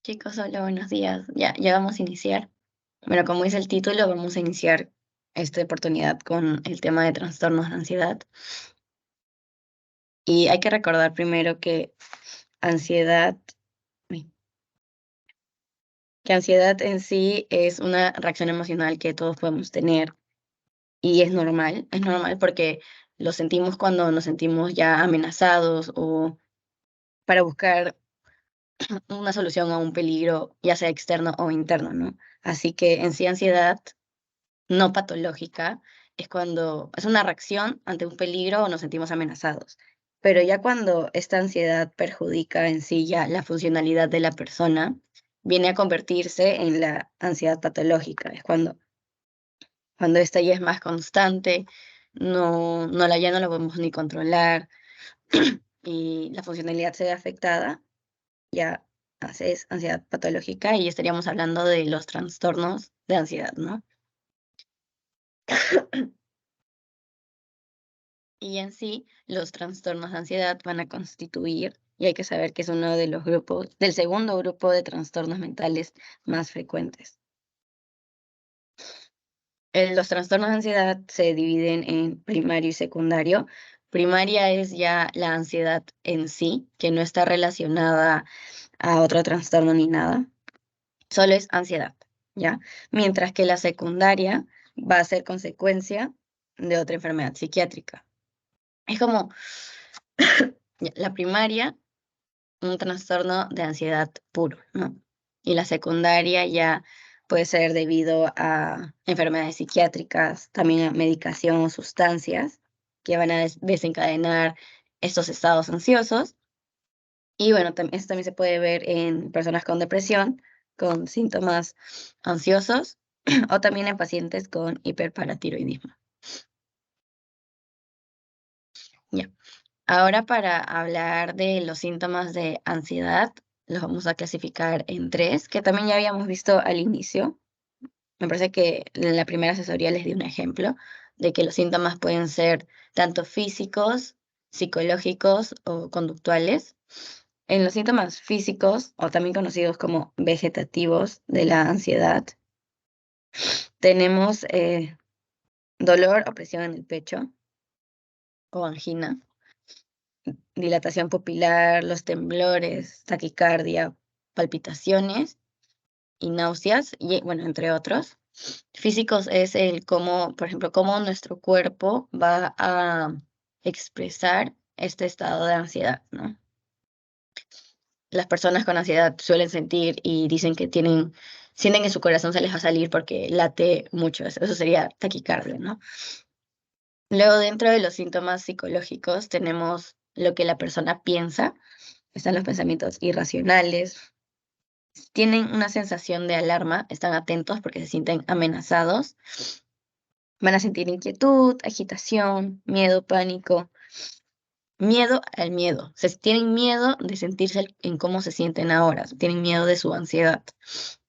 Chicos, hola, buenos días. Ya vamos a iniciar. Bueno, como dice el título, vamos a iniciar esta oportunidad con el tema de trastornos de ansiedad. Y hay que recordar primero ansiedad, uy, que ansiedad en sí es una reacción emocional que todos podemos tener y es normal porque lo sentimos cuando nos sentimos ya amenazados o para buscar una solución a un peligro, ya sea externo o interno, ¿no? Así que en sí ansiedad no patológica es cuando es una reacción ante un peligro o nos sentimos amenazados. Pero ya cuando esta ansiedad perjudica en sí ya la funcionalidad de la persona, viene a convertirse en la ansiedad patológica. Es cuando esta ya es más constante, ya no la podemos ni controlar y la funcionalidad se ve afectada, ya es ansiedad patológica y estaríamos hablando de los trastornos de ansiedad, ¿no? Y en sí, los trastornos de ansiedad van a constituir, y hay que saber que es uno de los grupos, del segundo grupo de trastornos mentales más frecuentes. Los trastornos de ansiedad se dividen en primario y secundario. Primaria es ya la ansiedad en sí, que no está relacionada a otro trastorno ni nada, solo es ansiedad, ¿ya? Mientras que la secundaria va a ser consecuencia de otra enfermedad psiquiátrica. Es como ya, la primaria, un trastorno de ansiedad puro, ¿no? Y la secundaria ya puede ser debido a enfermedades psiquiátricas, también a medicación o sustancias que van a desencadenar estos estados ansiosos. Y bueno, esto también se puede ver en personas con depresión, con síntomas ansiosos, o también en pacientes con hiperparatiroidismo. Ya. Ahora para hablar de los síntomas de ansiedad, los vamos a clasificar en tres, que también ya habíamos visto al inicio. Me parece que en la primera asesoría les di un ejemplo de que los síntomas pueden ser tanto físicos, psicológicos o conductuales. En los síntomas físicos, o también conocidos como vegetativos de la ansiedad, tenemos dolor o presión en el pecho o angina, dilatación pupilar, los temblores, taquicardia, palpitaciones y náuseas, y bueno, entre otros. Físicos es el cómo, por ejemplo, cómo nuestro cuerpo va a expresar este estado de ansiedad, ¿no? Las personas con ansiedad suelen sentir y dicen que sienten que su corazón se les va a salir porque late mucho, eso sería taquicardia, ¿no? Luego, dentro de los síntomas psicológicos, tenemos lo que la persona piensa. Están los pensamientos irracionales, tienen una sensación de alarma, están atentos porque se sienten amenazados, van a sentir inquietud, agitación, miedo, pánico, miedo al miedo. Tienen miedo de sentirse en cómo se sienten ahora, tienen miedo de su ansiedad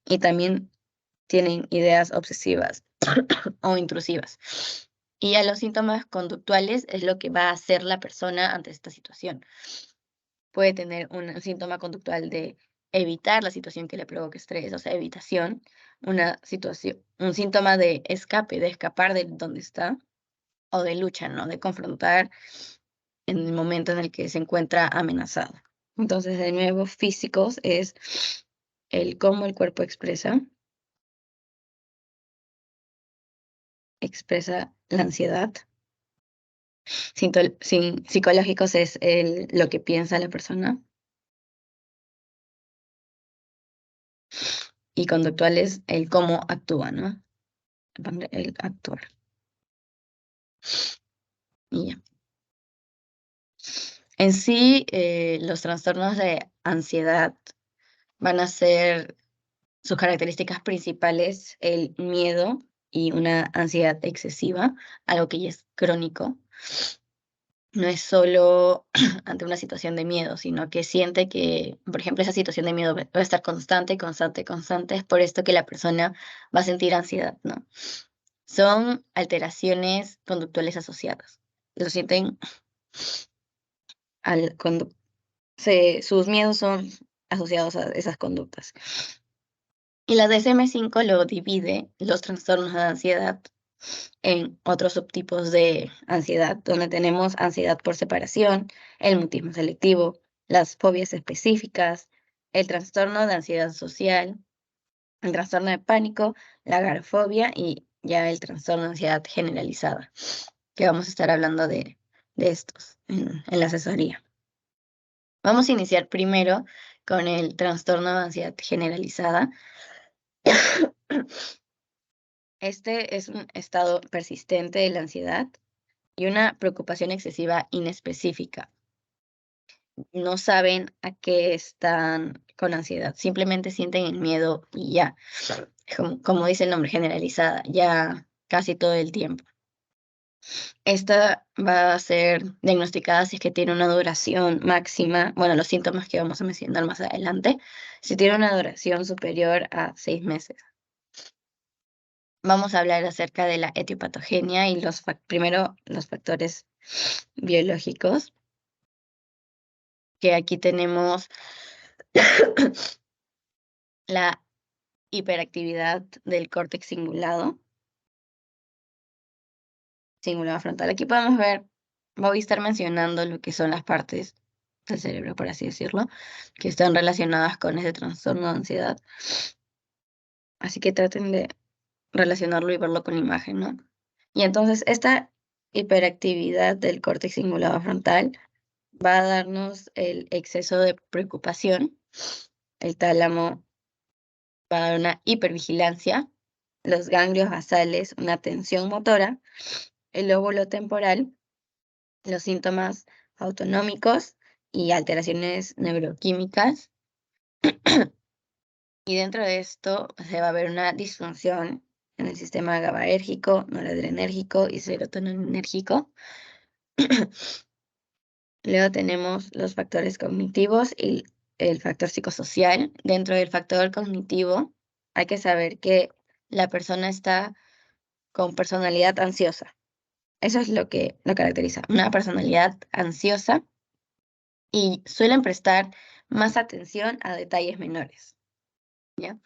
y también tienen ideas obsesivas o intrusivas. Y a los síntomas conductuales es lo que va a hacer la persona ante esta situación. Puede tener un síntoma conductual de evitar la situación que le provoque estrés, o sea, evitación, un síntoma de escape, de escapar de donde está, o de lucha, ¿no? De confrontar en el momento en el que se encuentra amenazado. Entonces, de nuevo, físicos es el cómo el cuerpo expresa la ansiedad. Psicológicos es lo que piensa la persona. Y conductual es el cómo actúa, ¿no? El actuar. Y ya. En sí, los trastornos de ansiedad van a ser sus características principales el miedo y una ansiedad excesiva, algo que ya es crónico. No es solo ante una situación de miedo, sino que siente que, por ejemplo, esa situación de miedo va a estar constante, constante, constante. Es por esto que la persona va a sentir ansiedad, ¿no? Son alteraciones conductuales asociadas. Lo sienten cuando sus miedos son asociados a esas conductas. Y la DSM-5 lo divide los trastornos de ansiedad en otros subtipos de ansiedad, donde tenemos ansiedad por separación, el mutismo selectivo, las fobias específicas, el trastorno de ansiedad social, el trastorno de pánico, la agorafobia y ya el trastorno de ansiedad generalizada, que vamos a estar hablando de estos en la asesoría. Vamos a iniciar primero con el trastorno de ansiedad generalizada. Este es un estado persistente de la ansiedad y una preocupación excesiva inespecífica. No saben a qué están con ansiedad, simplemente sienten el miedo y ya, como dice el nombre, generalizada, ya casi todo el tiempo. Esta va a ser diagnosticada si es que tiene una duración máxima, bueno, los síntomas que vamos a mencionar más adelante, si tiene una duración superior a 6 meses. Vamos a hablar acerca de la etiopatogenia y primero los factores biológicos, que aquí tenemos la hiperactividad del córtex cingulado frontal. Aquí podemos ver, voy a estar mencionando lo que son las partes del cerebro, por así decirlo, que están relacionadas con ese trastorno de ansiedad. Así que traten de relacionarlo y verlo con imagen, ¿no? Y entonces esta hiperactividad del córtex cingulado frontal va a darnos el exceso de preocupación, el tálamo va a dar una hipervigilancia, los ganglios basales una tensión motora, el lóbulo temporal, los síntomas autonómicos y alteraciones neuroquímicas. Y dentro de esto se va a ver una disfunción en el sistema GABAérgico, noradrenérgico y serotoninérgico. Luego tenemos los factores cognitivos y el factor psicosocial. Dentro del factor cognitivo hay que saber que la persona está con personalidad ansiosa. Eso es lo que lo caracteriza, una personalidad ansiosa, y suelen prestar más atención a detalles menores, ¿ya?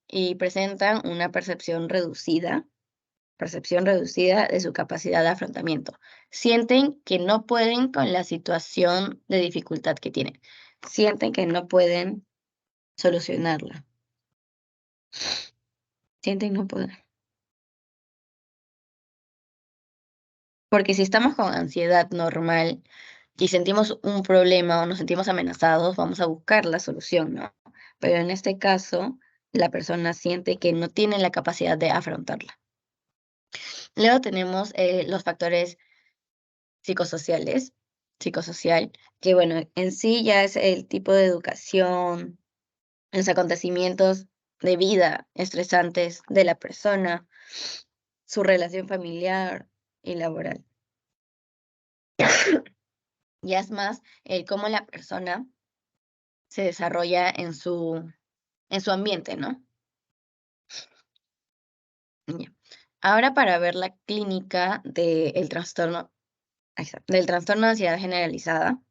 Y presentan una percepción reducida de su capacidad de afrontamiento. Sienten que no pueden con la situación de dificultad que tienen. Sienten que no pueden solucionarla. Sienten no poder. Porque si estamos con ansiedad normal y sentimos un problema o nos sentimos amenazados, vamos a buscar la solución, ¿no? Pero en este caso, la persona siente que no tiene la capacidad de afrontarla. Luego tenemos los factores psicosocial, que bueno, en sí ya es el tipo de educación, los acontecimientos de vida estresantes de la persona, su relación familiar y laboral. Ya es más cómo la persona se desarrolla en su ambiente, ¿no? Ya. Ahora para ver la clínica del trastorno, del trastorno de ansiedad generalizada,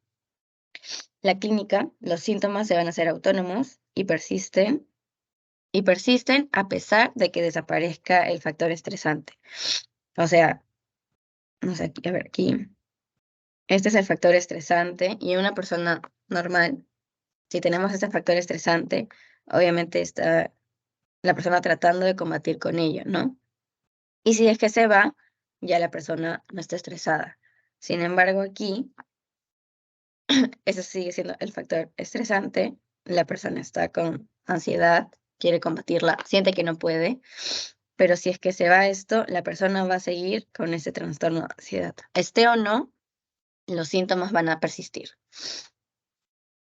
la clínica, los síntomas se van a hacer autónomos y persisten a pesar de que desaparezca el factor estresante. O sea, no sé, a ver, aquí, este es el factor estresante y una persona normal, si tenemos este factor estresante, obviamente está la persona tratando de combatir con ello, ¿no? Y si es que se va, ya la persona no está estresada. Sin embargo, aquí, ese sigue siendo el factor estresante, la persona está con ansiedad, quiere combatirla, siente que no puede, pero si es que se va esto, la persona va a seguir con ese trastorno de ansiedad. Esté o no, los síntomas van a persistir.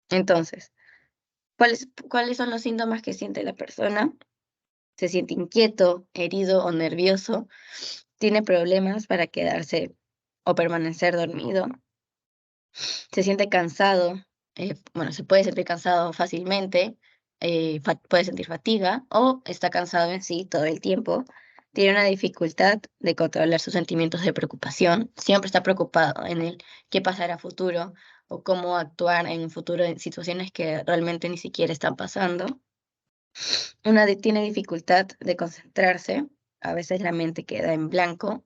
Entonces, ¿cuáles son los síntomas que siente la persona? Se siente inquieto, herido o nervioso, tiene problemas para quedarse o permanecer dormido, se siente cansado, bueno, se puede sentir cansado fácilmente, puede sentir fatiga o está cansado en sí todo el tiempo, tiene una dificultad de controlar sus sentimientos de preocupación, siempre está preocupado en el qué pasará a futuro o cómo actuar en un futuro en situaciones que realmente ni siquiera están pasando. Tiene dificultad de concentrarse, a veces la mente queda en blanco,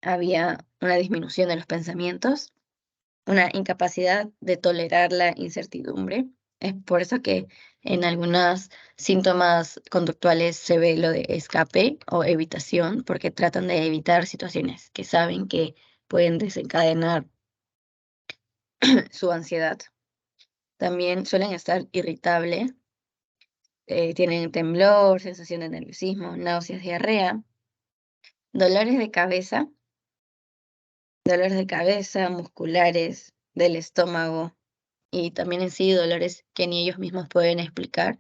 había una disminución de los pensamientos, una incapacidad de tolerar la incertidumbre. Es por eso que en algunos síntomas conductuales se ve lo de escape o evitación, porque tratan de evitar situaciones que saben que pueden desencadenar su ansiedad. También suelen estar irritables, tienen temblor, sensación de nerviosismo, náuseas, diarrea, dolores de cabeza, musculares, del estómago y también en sí dolores que ni ellos mismos pueden explicar.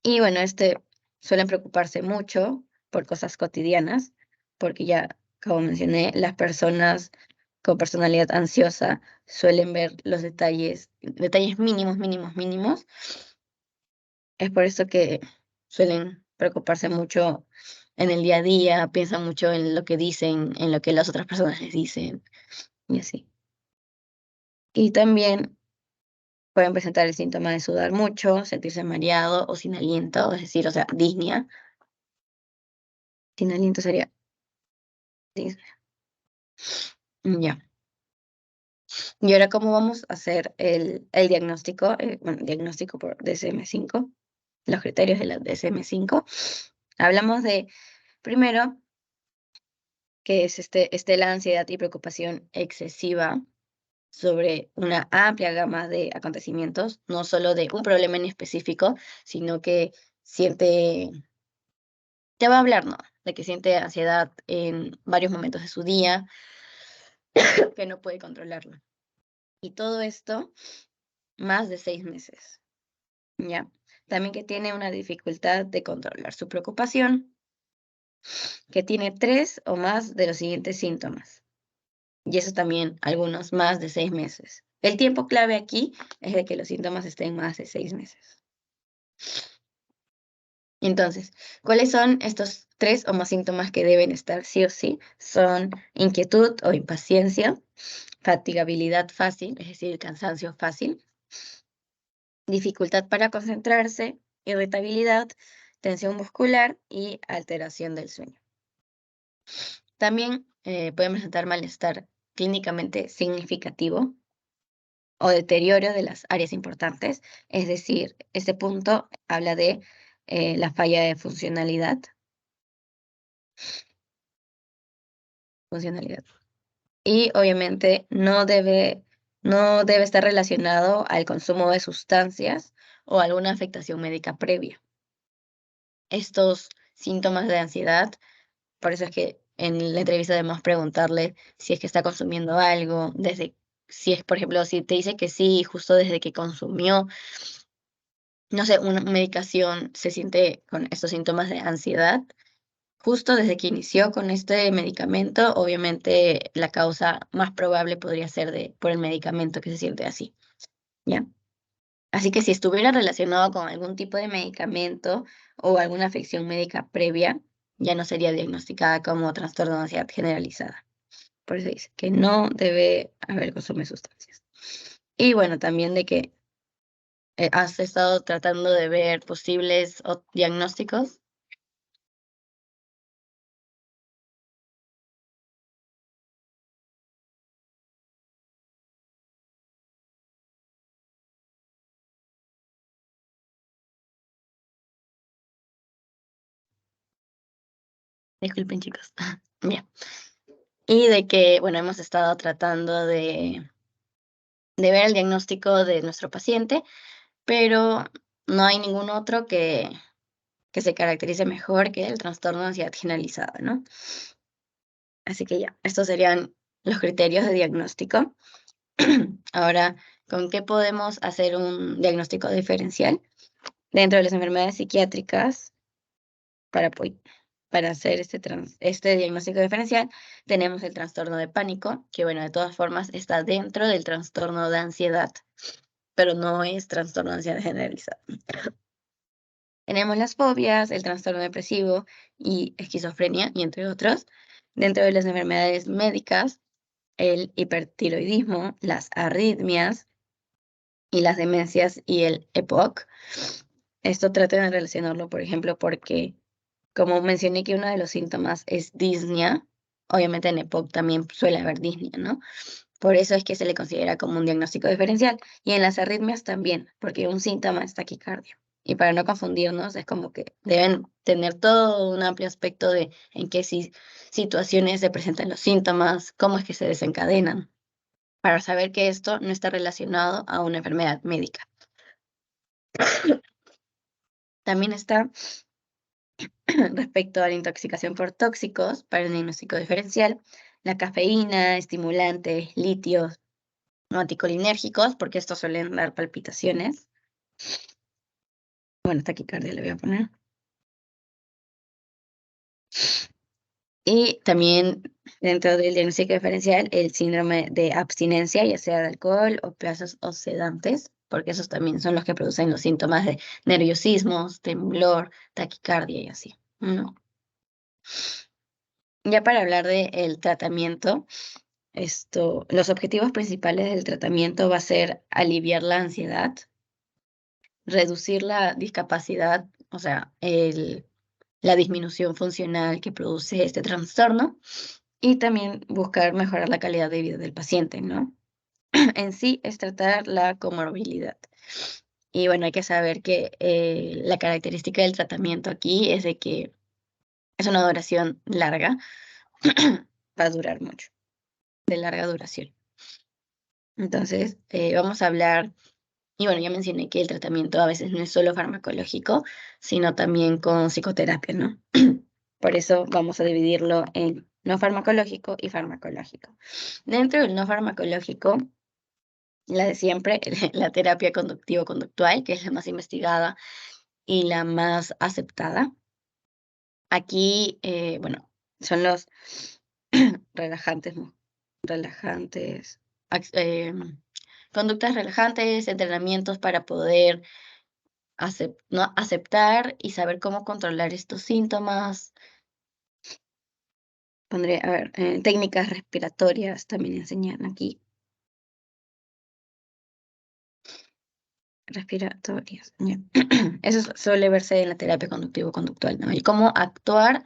Y bueno, suelen preocuparse mucho por cosas cotidianas, porque ya, como mencioné, las personas con personalidad ansiosa suelen ver los detalles mínimos, mínimos, mínimos. Es por eso que suelen preocuparse mucho en el día a día, piensan mucho en lo que dicen, en lo que las otras personas les dicen y así. Y también pueden presentar el síntoma de sudar mucho, sentirse mareado o sin aliento, es decir, o sea, disnea. Sin aliento sería disnea. Ya. Y ahora, ¿cómo vamos a hacer el diagnóstico? Bueno, diagnóstico por DSM-5, los criterios de la DSM-5. Hablamos de, primero, que es la ansiedad y preocupación excesiva sobre una amplia gama de acontecimientos, no solo de un problema en específico, sino que siente, te va a hablar, ¿no? De que siente ansiedad en varios momentos de su día, que no puede controlarlo. Y todo esto más de 6 meses, ¿ya? También que tiene una dificultad de controlar su preocupación, que tiene 3 o más de los siguientes síntomas. Y eso también, algunos más de 6 meses. El tiempo clave aquí es de que los síntomas estén más de 6 meses. Entonces, ¿cuáles son estos 3 o más síntomas que deben estar sí o sí? Son inquietud o impaciencia, fatigabilidad fácil, es decir, cansancio fácil, dificultad para concentrarse, irritabilidad, tensión muscular y alteración del sueño. También pueden presentar malestar clínicamente significativo o deterioro de las áreas importantes, es decir, este punto habla de la falla de funcionalidad. Y obviamente no debe estar relacionado al consumo de sustancias o alguna afectación médica previa. Estos síntomas de ansiedad, por eso es que en la entrevista debemos preguntarle si es que está consumiendo algo, si es, por ejemplo, si te dice que sí, justo desde que consumió, no sé, una medicación, se siente con estos síntomas de ansiedad, justo desde que inició con este medicamento, obviamente la causa más probable podría ser por el medicamento que se siente así, ¿ya? Así que si estuviera relacionado con algún tipo de medicamento o alguna afección médica previa, ya no sería diagnosticada como trastorno de ansiedad generalizada. Por eso dice que no debe haber consumo de sustancias. Y bueno, también de que has estado tratando de ver posibles diagnósticos. Disculpen, chicos. Bien. Y de que, bueno, hemos estado tratando de ver el diagnóstico de nuestro paciente, pero no hay ningún otro que se caracterice mejor que el trastorno de ansiedad generalizada, ¿no? Así que ya, estos serían los criterios de diagnóstico. Ahora, ¿con qué podemos hacer un diagnóstico diferencial? Dentro de las enfermedades psiquiátricas, para, para hacer este diagnóstico diferencial, tenemos el trastorno de pánico, que bueno, de todas formas está dentro del trastorno de ansiedad, pero no es trastorno de ansiedad generalizada. Tenemos las fobias, el trastorno depresivo y esquizofrenia, y entre otros. Dentro de las enfermedades médicas, el hipertiroidismo, las arritmias y las demencias y el EPOC. Esto traten de relacionarlo, por ejemplo, porque como mencioné que uno de los síntomas es disnea, obviamente en EPOC también suele haber disnea, ¿no? Por eso es que se le considera como un diagnóstico diferencial. Y en las arritmias también, porque un síntoma es taquicardia. Y para no confundirnos, es como que deben tener todo un amplio aspecto de en qué situaciones se presentan los síntomas, cómo es que se desencadenan, para saber que esto no está relacionado a una enfermedad médica. También está respecto a la intoxicación por tóxicos para el diagnóstico diferencial, la cafeína, estimulantes, litios, no anticolinérgicos, porque estos suelen dar palpitaciones. Bueno, taquicardia le voy a poner. Y también dentro del diagnóstico diferencial, el síndrome de abstinencia, ya sea de alcohol o plazas o sedantes, porque esos también son los que producen los síntomas de nerviosismos, temblor, taquicardia y así, ¿no? Ya para hablar del tratamiento, los objetivos principales del tratamiento va a ser aliviar la ansiedad, reducir la discapacidad, o sea, la disminución funcional que produce este trastorno y también buscar mejorar la calidad de vida del paciente, ¿no? En sí es tratar la comorbilidad. Y bueno, hay que saber que la característica del tratamiento aquí es de que es una duración larga, va a durar mucho, de larga duración. Entonces, vamos a hablar, y bueno, ya mencioné que el tratamiento a veces no es solo farmacológico, sino también con psicoterapia, ¿no? Por eso vamos a dividirlo en no farmacológico y farmacológico. Dentro del no farmacológico, la de siempre, la terapia conductivo-conductual, que es la más investigada y la más aceptada. Aquí, bueno, son los relajantes, relajantes, conductas relajantes, entrenamientos para poder ¿no? aceptar y saber cómo controlar estos síntomas. Pondré, a ver, técnicas respiratorias también enseñan aquí. Respiratorias. Ya. Eso suele verse en la terapia conductivo-conductual, ¿no? Y cómo actuar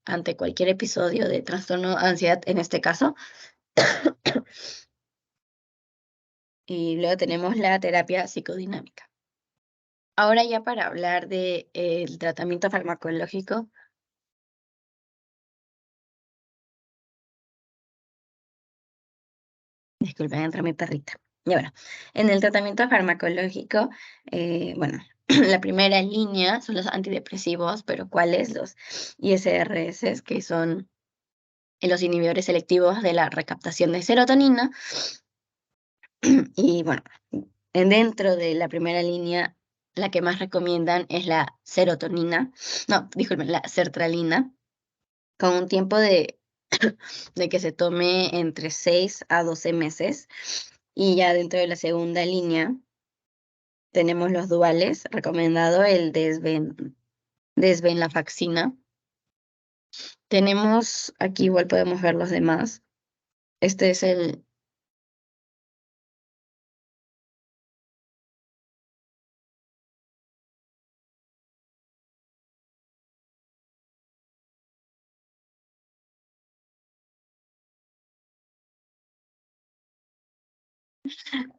ante cualquier episodio de trastorno de ansiedad, en este caso. Y luego tenemos la terapia psicodinámica. Ahora ya para hablar del tratamiento farmacológico, disculpen, entra mi perrita. Y bueno, en el tratamiento farmacológico, bueno, la primera línea son los antidepresivos, pero ¿cuáles? Los ISRS, que son los inhibidores selectivos de la recaptación de serotonina. Y bueno, dentro de la primera línea, la que más recomiendan es la serotonina, no, disculpen, la sertralina, con un tiempo de que se tome entre 6 a 12 meses. Y ya dentro de la segunda línea tenemos los duales, recomendado el desvenlafaxina. Tenemos, aquí igual podemos ver los demás. Este es el,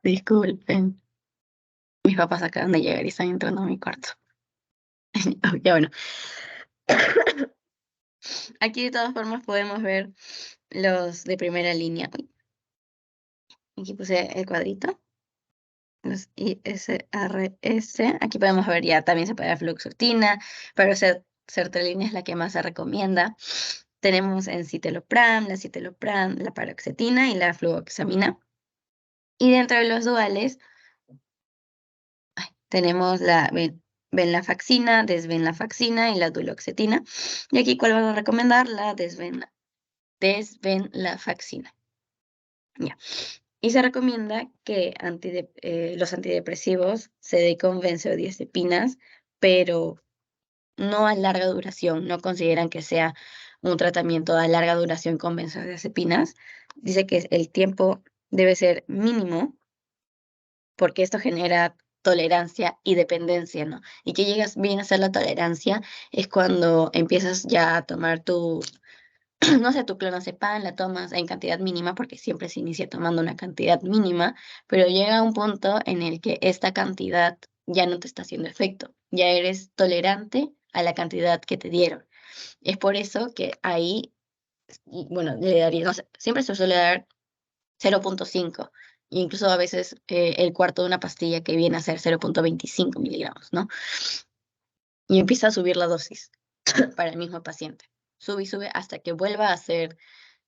disculpen, mis papás acaban de llegar y están entrando a mi cuarto. Ya bueno, aquí de todas formas podemos ver los de primera línea. Uy, aquí puse el cuadrito. Los ISRS. Aquí podemos ver ya también se puede dar fluoxetina, pero sertralina es la que más se recomienda. Tenemos en citalopram, la paroxetina y la fluoxamina. Y dentro de los duales tenemos la venlafaxina, desvenlafaxina y la duloxetina. Y aquí, ¿cuál vamos a recomendar? La desvenlafaxina. Ya. Y se recomienda que los antidepresivos se den con benzodiazepinas, pero no a larga duración. No consideran que sea un tratamiento a larga duración con benzodiazepinas, dice que el tiempo debe ser mínimo porque esto genera tolerancia y dependencia, ¿no? Y que llegas bien a ser la tolerancia es cuando empiezas ya a tomar tu, no sé, tu clonazepam, la tomas en cantidad mínima, porque siempre se inicia tomando una cantidad mínima, pero llega un punto en el que esta cantidad ya no te está haciendo efecto, ya eres tolerante a la cantidad que te dieron. Es por eso que ahí, y bueno, le daría, no sé, siempre se suele dar 0,5, incluso a veces el cuarto de una pastilla que viene a ser 0,25 miligramos, ¿no? Y empieza a subir la dosis para el mismo paciente. Sube y sube hasta que vuelva a hacer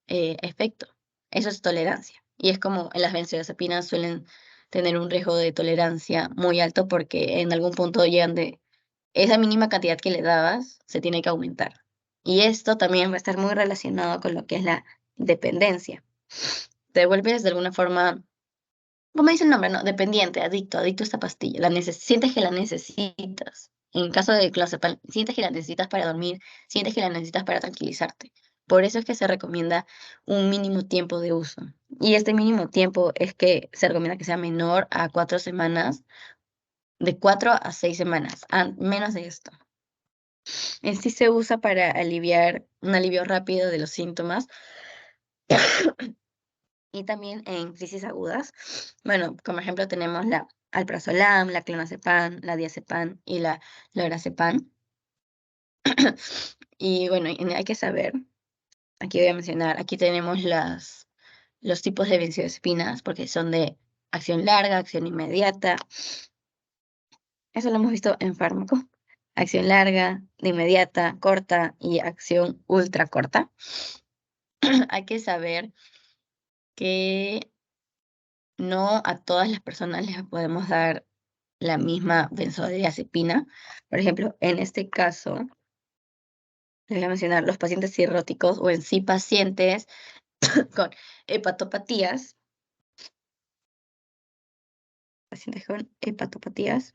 efecto. Eso es tolerancia. Y es como en las benzodiazepinas suelen tener un riesgo de tolerancia muy alto porque en algún punto llegan de esa mínima cantidad que le dabas, se tiene que aumentar. Y esto también va a estar muy relacionado con lo que es la dependencia. Te vuelves de alguna forma, como dice el nombre, ¿no? Dependiente, adicto a esta pastilla. Sientes que la necesitas. En caso de clozapam, sientes que la necesitas para dormir, sientes que la necesitas para tranquilizarte. Por eso es que se recomienda un mínimo tiempo de uso. Y este mínimo tiempo es que se recomienda que sea menor a 4 semanas, de 4 a 6 semanas, menos de esto. En sí se usa para aliviar, un alivio rápido de los síntomas y también en crisis agudas. Bueno, como ejemplo tenemos la alprazolam, la clonazepam, la diazepam y la lorazepam. Y bueno, hay que saber, aquí voy a mencionar, aquí tenemos los tipos de benzodiazepinas porque son de acción larga, acción inmediata. Eso lo hemos visto en fármaco. Acción larga, de inmediata, corta y acción ultra corta. Hay que saber que no a todas las personas les podemos dar la misma benzodiazepina. Por ejemplo, en este caso, les voy a mencionar los pacientes cirróticos o en sí pacientes con hepatopatías, pacientes con hepatopatías.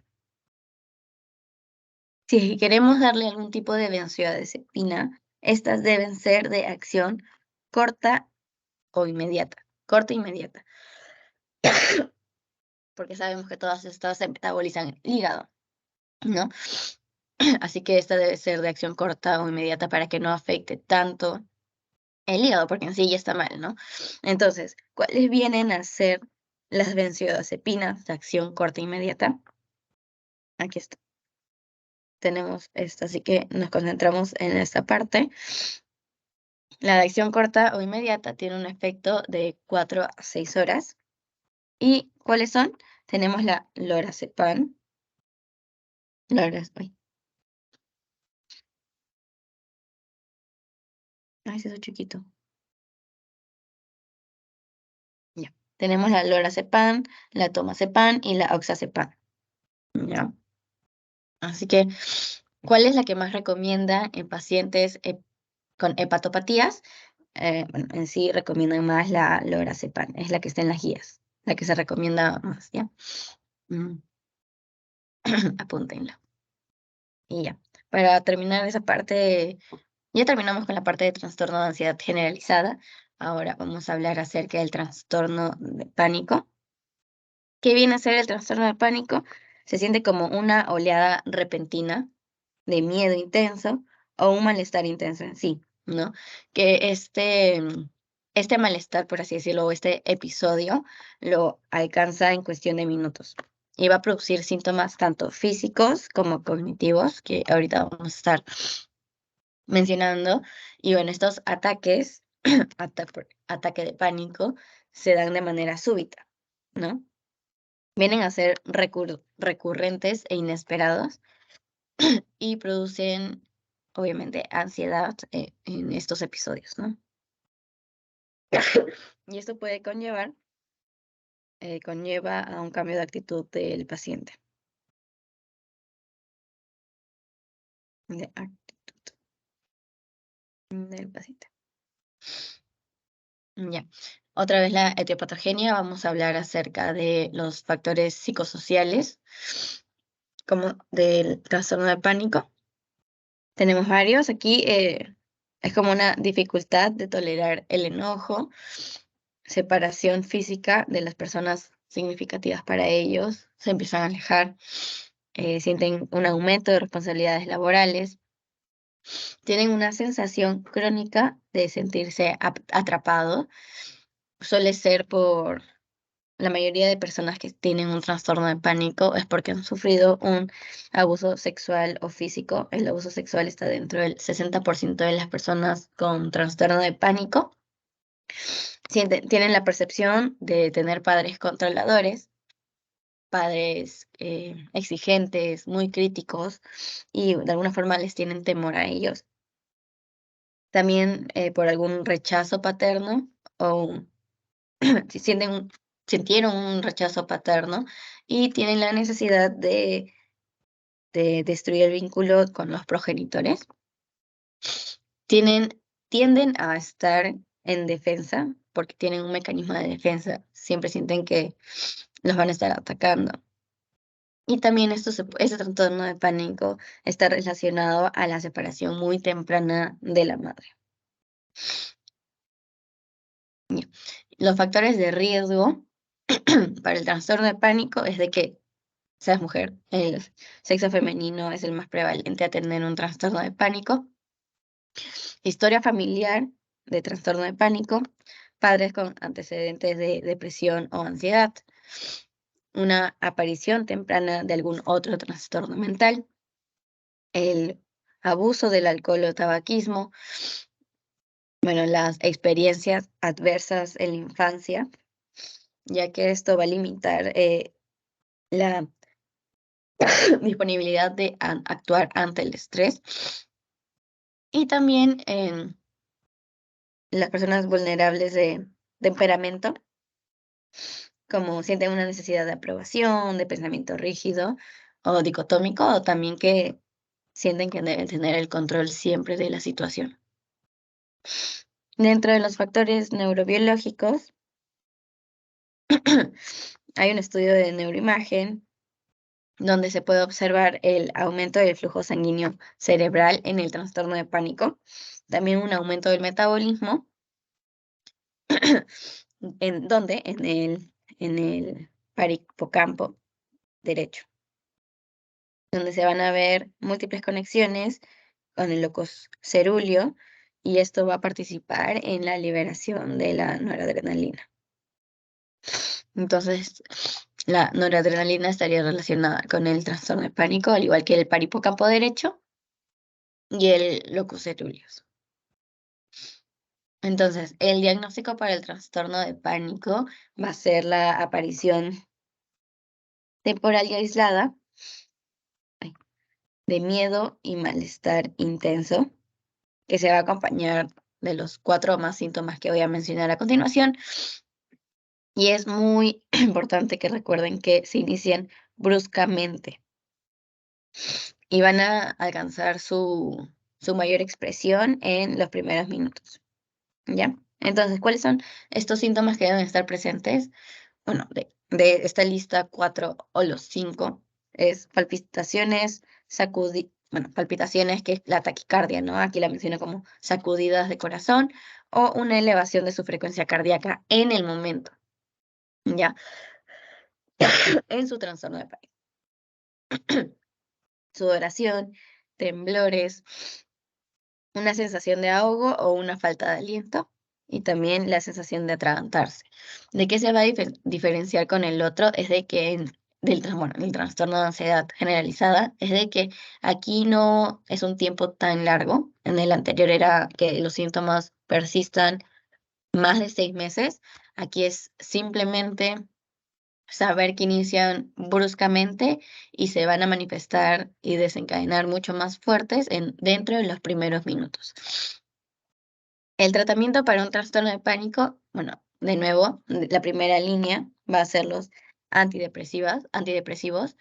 Si queremos darle algún tipo de benzodiazepina, estas deben ser de acción corta o inmediata, corta e inmediata, porque sabemos que todas estas se metabolizan en el hígado, ¿no? Así que esta debe ser de acción corta o inmediata para que no afecte tanto el hígado, porque en sí ya está mal, ¿no? Entonces, ¿cuáles vienen a ser las benzodiazepinas de acción corta e inmediata? Aquí está. Tenemos esta, así que nos concentramos en esta parte. La de acción corta o inmediata tiene un efecto de 4 a 6 horas. ¿Y cuáles son? Tenemos la lorazepam. Ay, ay, se hizo chiquito. Ya. Tenemos la lorazepam, la tomazepam y la oxazepam. Ya. Así que, ¿cuál es la que más recomienda en pacientes con hepatopatías? Bueno, en sí recomiendan más la lorazepam, es la que está en las guías, la que se recomienda más, ¿ya? Mm, Apúntenlo. Y ya. Para terminar esa parte, ya terminamos con la parte de trastorno de ansiedad generalizada. Ahora vamos a hablar acerca del trastorno de pánico. ¿Qué viene a ser el trastorno de pánico? Se siente como una oleada repentina de miedo intenso o un malestar intenso en sí, ¿no? Que este malestar, por así decirlo, o este episodio, lo alcanza en cuestión de minutos. Y va a producir síntomas tanto físicos como cognitivos, que ahorita vamos a estar mencionando. Y bueno, estos ataques, ataque de pánico, se dan de manera súbita, ¿no? Vienen a ser recurrentes e inesperados y producen, obviamente, ansiedad en estos episodios, ¿no? Y esto puede conlleva a un cambio de actitud del paciente. De actitud del paciente. Ya. Otra vez la etiopatogenia, vamos a hablar acerca de los factores psicosociales, como del trastorno de pánico. Tenemos varios aquí. Es como una dificultad de tolerar el enojo, separación física de las personas significativas para ellos, se empiezan a alejar, sienten un aumento de responsabilidades laborales, tienen una sensación crónica de sentirse atrapado. Suele ser por la mayoría de personas que tienen un trastorno de pánico es porque han sufrido un abuso sexual o físico. El abuso sexual está dentro del 60% de las personas con trastorno de pánico. Tienen la percepción de tener padres controladores, padres exigentes, muy críticos, y de alguna forma les tienen temor a ellos. También por algún rechazo paterno o si sintieron un rechazo paterno y tienen la necesidad de destruir el vínculo con los progenitores. Tienden a estar en defensa porque tienen un mecanismo de defensa. Siempre sienten que los van a estar atacando. Y también ese trastorno de pánico está relacionado a la separación muy temprana de la madre. Ya. Los factores de riesgo para el trastorno de pánico es de que seas mujer, el sexo femenino es el más prevalente a tener un trastorno de pánico. Historia familiar de trastorno de pánico, padres con antecedentes de depresión o ansiedad, una aparición temprana de algún otro trastorno mental, el abuso del alcohol o tabaquismo, bueno, las experiencias adversas en la infancia, ya que esto va a limitar la disponibilidad de actuar ante el estrés. Y también en las personas vulnerables de temperamento, como sienten una necesidad de aprobación, de pensamiento rígido o dicotómico, o también que sienten que deben tener el control siempre de la situación. Dentro de los factores neurobiológicos, hay un estudio de neuroimagen donde se puede observar el aumento del flujo sanguíneo cerebral en el trastorno de pánico, también un aumento del metabolismo, ¿en dónde? En el parihipocampo derecho, donde se van a ver múltiples conexiones con el locus cerúleo, y esto va a participar en la liberación de la noradrenalina. Entonces, la noradrenalina estaría relacionada con el trastorno de pánico, al igual que el parihipocampo derecho y el locus ceruleus. Entonces, el diagnóstico para el trastorno de pánico va a ser la aparición temporal y aislada de miedo y malestar intenso, que se va a acompañar de los 4 o más síntomas que voy a mencionar a continuación. Y es muy importante que recuerden que se inician bruscamente y van a alcanzar su mayor expresión en los primeros minutos, ¿ya? Entonces, ¿cuáles son estos síntomas que deben estar presentes? Bueno, de esta lista, 4 o los 5 es palpitaciones, palpitaciones, que es la taquicardia, ¿no? Aquí la menciono como sacudidas de corazón, o una elevación de su frecuencia cardíaca en el momento, ¿ya? En su trastorno de pánico. Sudoración, temblores, una sensación de ahogo o una falta de aliento, y también la sensación de atragantarse. ¿De qué se va a diferenciar con el otro? Es de que el trastorno de ansiedad generalizada, es de que aquí no es un tiempo tan largo. En el anterior era que los síntomas persistan más de 6 meses. Aquí es simplemente saber que inician bruscamente y se van a manifestar y desencadenar mucho más fuertes dentro de los primeros minutos. El tratamiento para un trastorno de pánico, bueno, de nuevo, la primera línea va a ser los antidepresivos.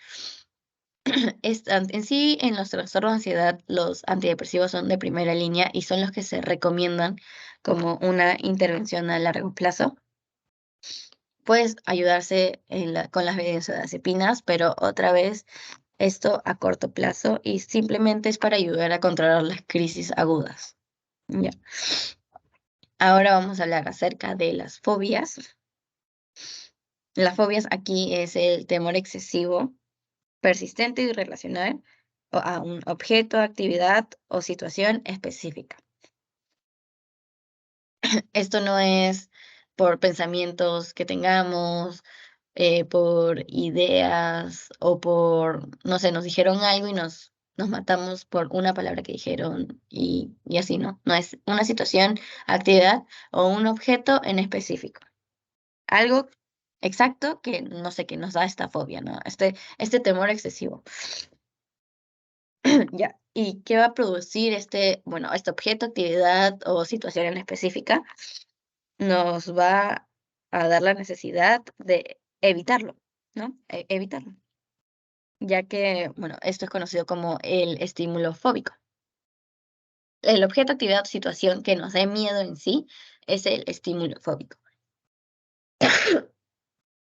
En sí, en los trastornos de ansiedad, los antidepresivos son de primera línea y son los que se recomiendan como una intervención a largo plazo. Puedes ayudarse con las benzodiazepinas, pero otra vez esto a corto plazo y simplemente es para ayudar a controlar las crisis agudas. Ya. Ahora vamos a hablar acerca de las fobias. Las fobias aquí es el temor excesivo, persistente y irracional a un objeto, actividad o situación específica. Esto no es por pensamientos que tengamos, por ideas o por, no sé, nos dijeron algo y nos matamos por una palabra que dijeron y así, ¿no? No es una situación, actividad o un objeto en específico. Algo exacto que, no sé, que nos da esta fobia, ¿no? Este temor excesivo. Ya. ¿Y qué va a producir bueno, este objeto, actividad o situación en específica? Nos va a dar la necesidad de evitarlo, ¿no? Evitarlo, ya que, bueno, esto es conocido como el estímulo fóbico. El objeto, actividad o situación que nos dé miedo en sí es el estímulo fóbico.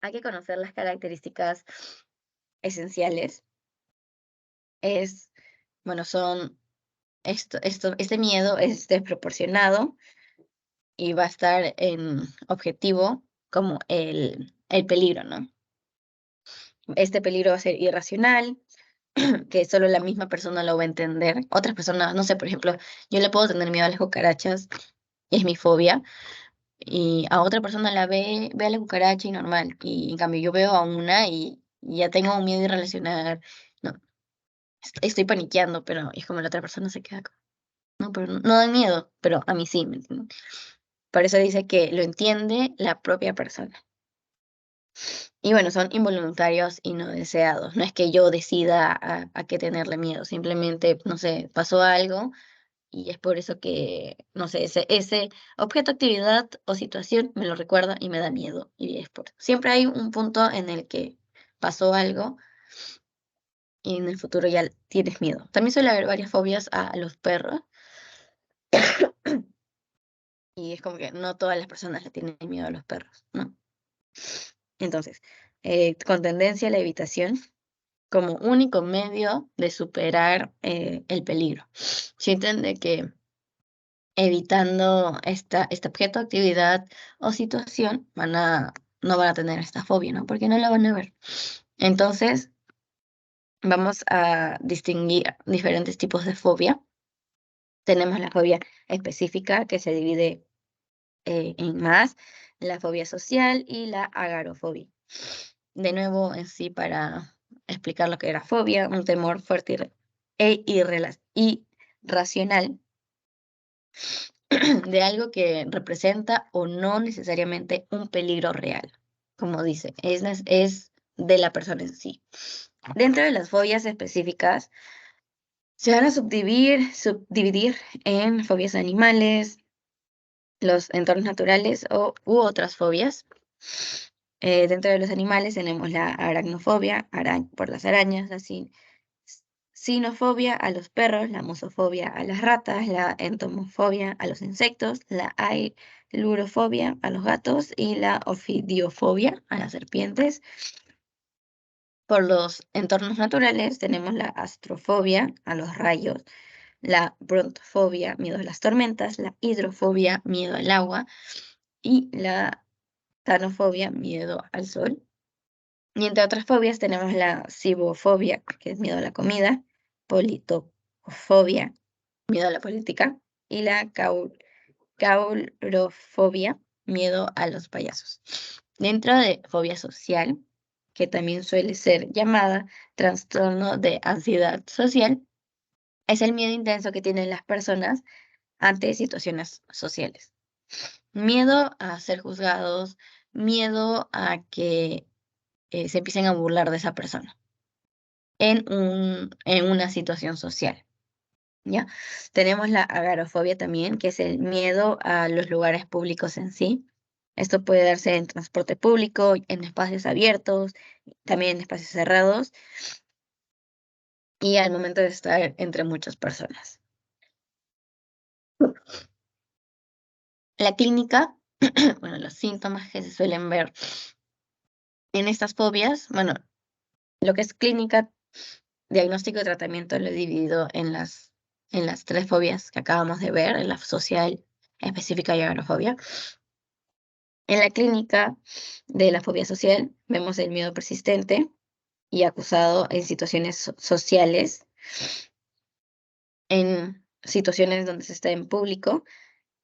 Hay que conocer las características esenciales. Es, bueno, son este miedo es desproporcionado y va a estar en objetivo como el peligro, ¿no? Este peligro va a ser irracional, que solo la misma persona lo va a entender. Otras personas, no sé, por ejemplo, yo le puedo tener miedo a las cucarachas, es mi fobia, y a otra persona ve a la cucaracha y normal, y en cambio yo veo a una y ya tengo un miedo irracional, no, estoy paniqueando, pero es como la otra persona se queda como, no, pero no da miedo, pero a mí sí, ¿me entiendes? Por eso dice que lo entiende la propia persona. Y bueno, son involuntarios y no deseados. No es que yo decida a qué tenerle miedo, simplemente, no sé, pasó algo y es por eso que, no sé, ese objeto, actividad o situación me lo recuerda y me da miedo. Y es por siempre hay un punto en el que pasó algo y en el futuro ya tienes miedo. También suele haber varias fobias a los perros y es como que no todas las personas le tienen miedo a los perros, ¿no? Entonces, con tendencia a la evitación como único medio de superar el peligro. Si entiende que evitando este objeto, actividad o situación, no van a tener esta fobia, ¿no? Porque no la van a ver. Entonces, vamos a distinguir diferentes tipos de fobia. Tenemos la fobia específica, que se divide en más, la fobia social y la agorafobia. De nuevo, en sí, para explicar lo que era fobia, un temor fuerte irracional de algo que representa o no necesariamente un peligro real, como dice, es de la persona en sí. Dentro de las fobias específicas, se van a subdividir en fobias animales, los entornos naturales u otras fobias. Dentro de los animales tenemos la aracnofobia, por las arañas, así sinofobia a los perros, la musofobia a las ratas, la entomofobia a los insectos, la ailurofobia a los gatos y la ofidiofobia a las serpientes. Por los entornos naturales tenemos la astrofobia a los rayos, la brontofobia, miedo a las tormentas, la hidrofobia, miedo al agua y la tanofobia, miedo al sol. Y entre otras fobias tenemos la cibofobia, que es miedo a la comida, politofobia, miedo a la política, y la caulrofobia, miedo a los payasos. Dentro de fobia social, que también suele ser llamada trastorno de ansiedad social, es el miedo intenso que tienen las personas ante situaciones sociales. Miedo a ser juzgados, miedo a que se empiecen a burlar de esa persona en una situación social, ¿ya? Tenemos la agorafobia también, que es el miedo a los lugares públicos en sí. Esto puede darse en transporte público, en espacios abiertos, también en espacios cerrados y al momento de estar entre muchas personas. La clínica, bueno, los síntomas que se suelen ver en estas fobias, bueno, lo que es clínica, diagnóstico y tratamiento lo he dividido en las en las tres fobias que acabamos de ver, en la social, específica y agorafobia. En la clínica de la fobia social vemos el miedo persistente y acusado en situaciones sociales, en situaciones donde se está en público.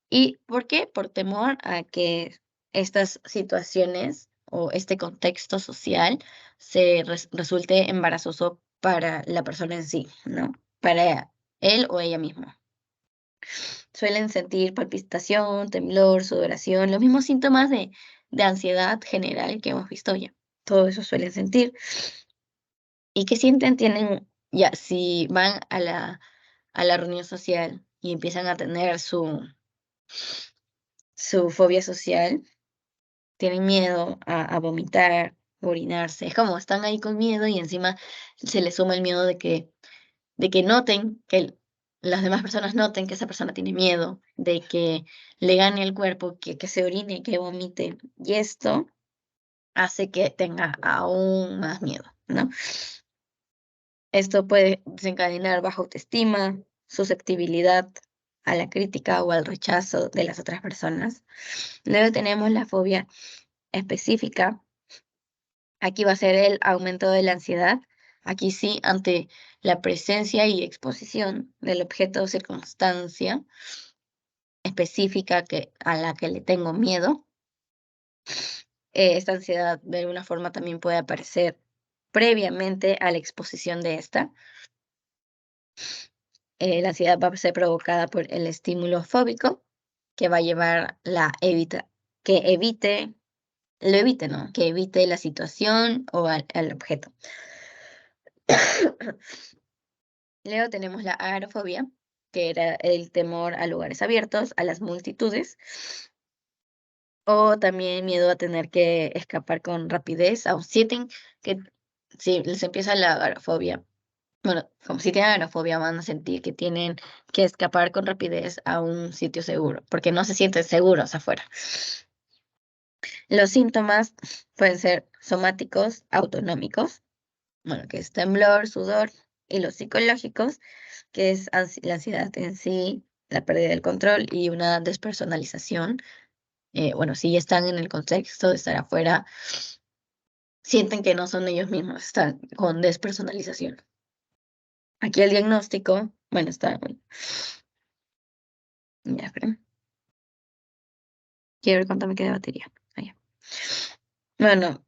¿Y por qué? Por temor a que estas situaciones o este contexto social resulte embarazoso para la persona en sí, ¿no? Para él o ella misma. Suelen sentir palpitación, temblor, sudoración, los mismos síntomas de ansiedad general que hemos visto ya. Todo eso suelen sentir. ¿Y qué sienten? Tienen, ya, si van a la reunión social y empiezan a tener su fobia social, tienen miedo a vomitar, orinarse. Es como están ahí con miedo y encima se les suma el miedo de que noten, que las demás personas noten que esa persona tiene miedo, de que le gane el cuerpo, que se orine, que vomite. Y esto hace que tenga aún más miedo, ¿no? Esto puede desencadenar baja autoestima, susceptibilidad a la crítica o al rechazo de las otras personas. Luego tenemos la fobia específica. Aquí va a ser el aumento de la ansiedad. Aquí sí, ante la presencia y exposición del objeto o circunstancia específica a la que le tengo miedo. Esta ansiedad de alguna forma también puede aparecer previamente a la exposición de esta. La ansiedad va a ser provocada por el estímulo fóbico, que va a llevar que evite, lo evite, ¿no? Que evite la situación o al objeto. Luego tenemos la agorafobia, que era el temor a lugares abiertos, a las multitudes, o también miedo a tener que escapar con rapidez, o sienten que si les empieza la agorafobia, bueno, como si tienen agorafobia, van a sentir que tienen que escapar con rapidez a un sitio seguro, porque no se sienten seguros afuera. Los síntomas pueden ser somáticos, autonómicos, bueno, que es temblor, sudor, y los psicológicos, que es la ansiedad en sí, la pérdida del control y una despersonalización. Bueno, si ya están en el contexto de estar afuera, sienten que no son ellos mismos, están con despersonalización. Aquí el diagnóstico, bueno, está, bueno, ya, esperen. Quiero ver cuánto me queda de batería. Ah, ya. Bueno,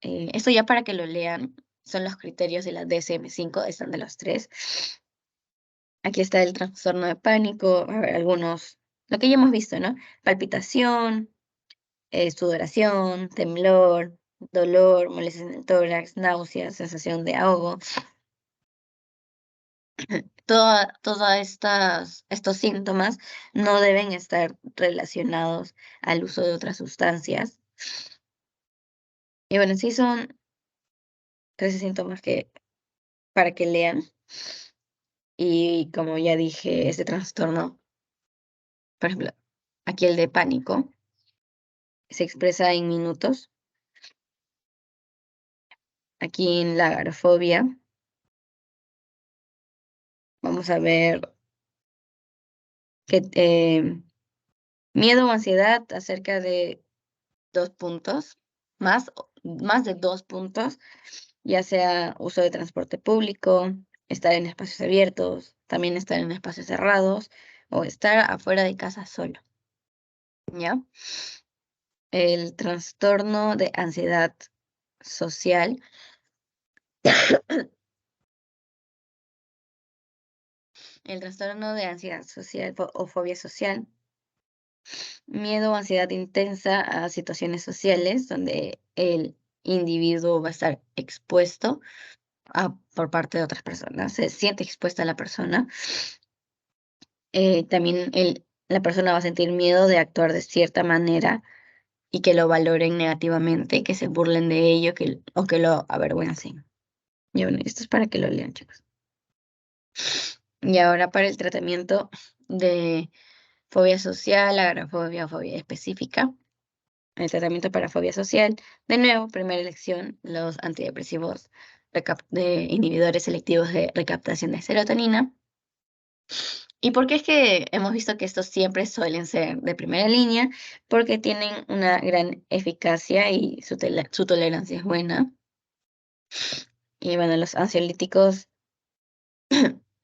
esto ya para que lo lean, son los criterios de la DSM-5, están de los tres. Aquí está el trastorno de pánico, a ver, algunos, lo que ya hemos visto, ¿no? Palpitación, sudoración, temblor, dolor, molestias en el tórax, náuseas, sensación de ahogo. Estos síntomas no deben estar relacionados al uso de otras sustancias. Y bueno, sí son 13 síntomas para que lean. Y como ya dije, este trastorno, por ejemplo, aquí el de pánico, se expresa en minutos. Aquí en la agorafobia, vamos a ver que miedo o ansiedad acerca de 2 puntos, más de 2 puntos, ya sea uso de transporte público, estar en espacios abiertos, también estar en espacios cerrados o estar afuera de casa solo, ¿ya? El trastorno de ansiedad social. El trastorno de ansiedad social o fobia social, miedo o ansiedad intensa a situaciones sociales donde el individuo va a estar expuesto por parte de otras personas, se siente expuesta a la persona. También la persona va a sentir miedo de actuar de cierta manera y que lo valoren negativamente, que se burlen de ello o que lo avergüencen. Y bueno, esto es para que lo lean, chicos. Y ahora para el tratamiento de fobia social, agorafobia o fobia específica. El tratamiento para fobia social, de nuevo, primera elección, los antidepresivos de inhibidores selectivos de recaptación de serotonina. ¿Y por qué es que hemos visto que estos siempre suelen ser de primera línea? Porque tienen una gran eficacia y su tolerancia es buena. Y bueno, los ansiolíticos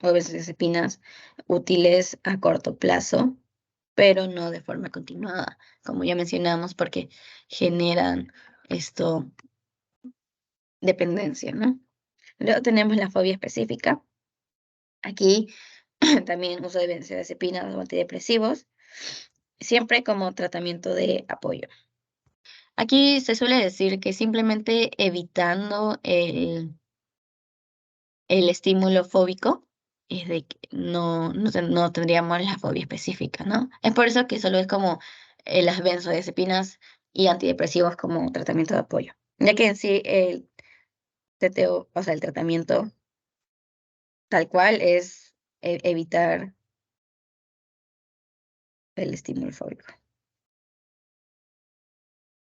o benzodiazepinas útiles a corto plazo, pero no de forma continuada, como ya mencionamos, porque generan esto dependencia, ¿no? Luego tenemos la fobia específica. Aquí también uso de benzodiazepinas o antidepresivos, siempre como tratamiento de apoyo. Aquí se suele decir que simplemente evitando el estímulo fóbico es de que no tendríamos la fobia específica, ¿no? Es por eso que solo es como las benzodiazepinas y antidepresivos como tratamiento de apoyo, ya que en sí el TTO, o sea, el tratamiento tal cual es evitar el estímulo fóbico.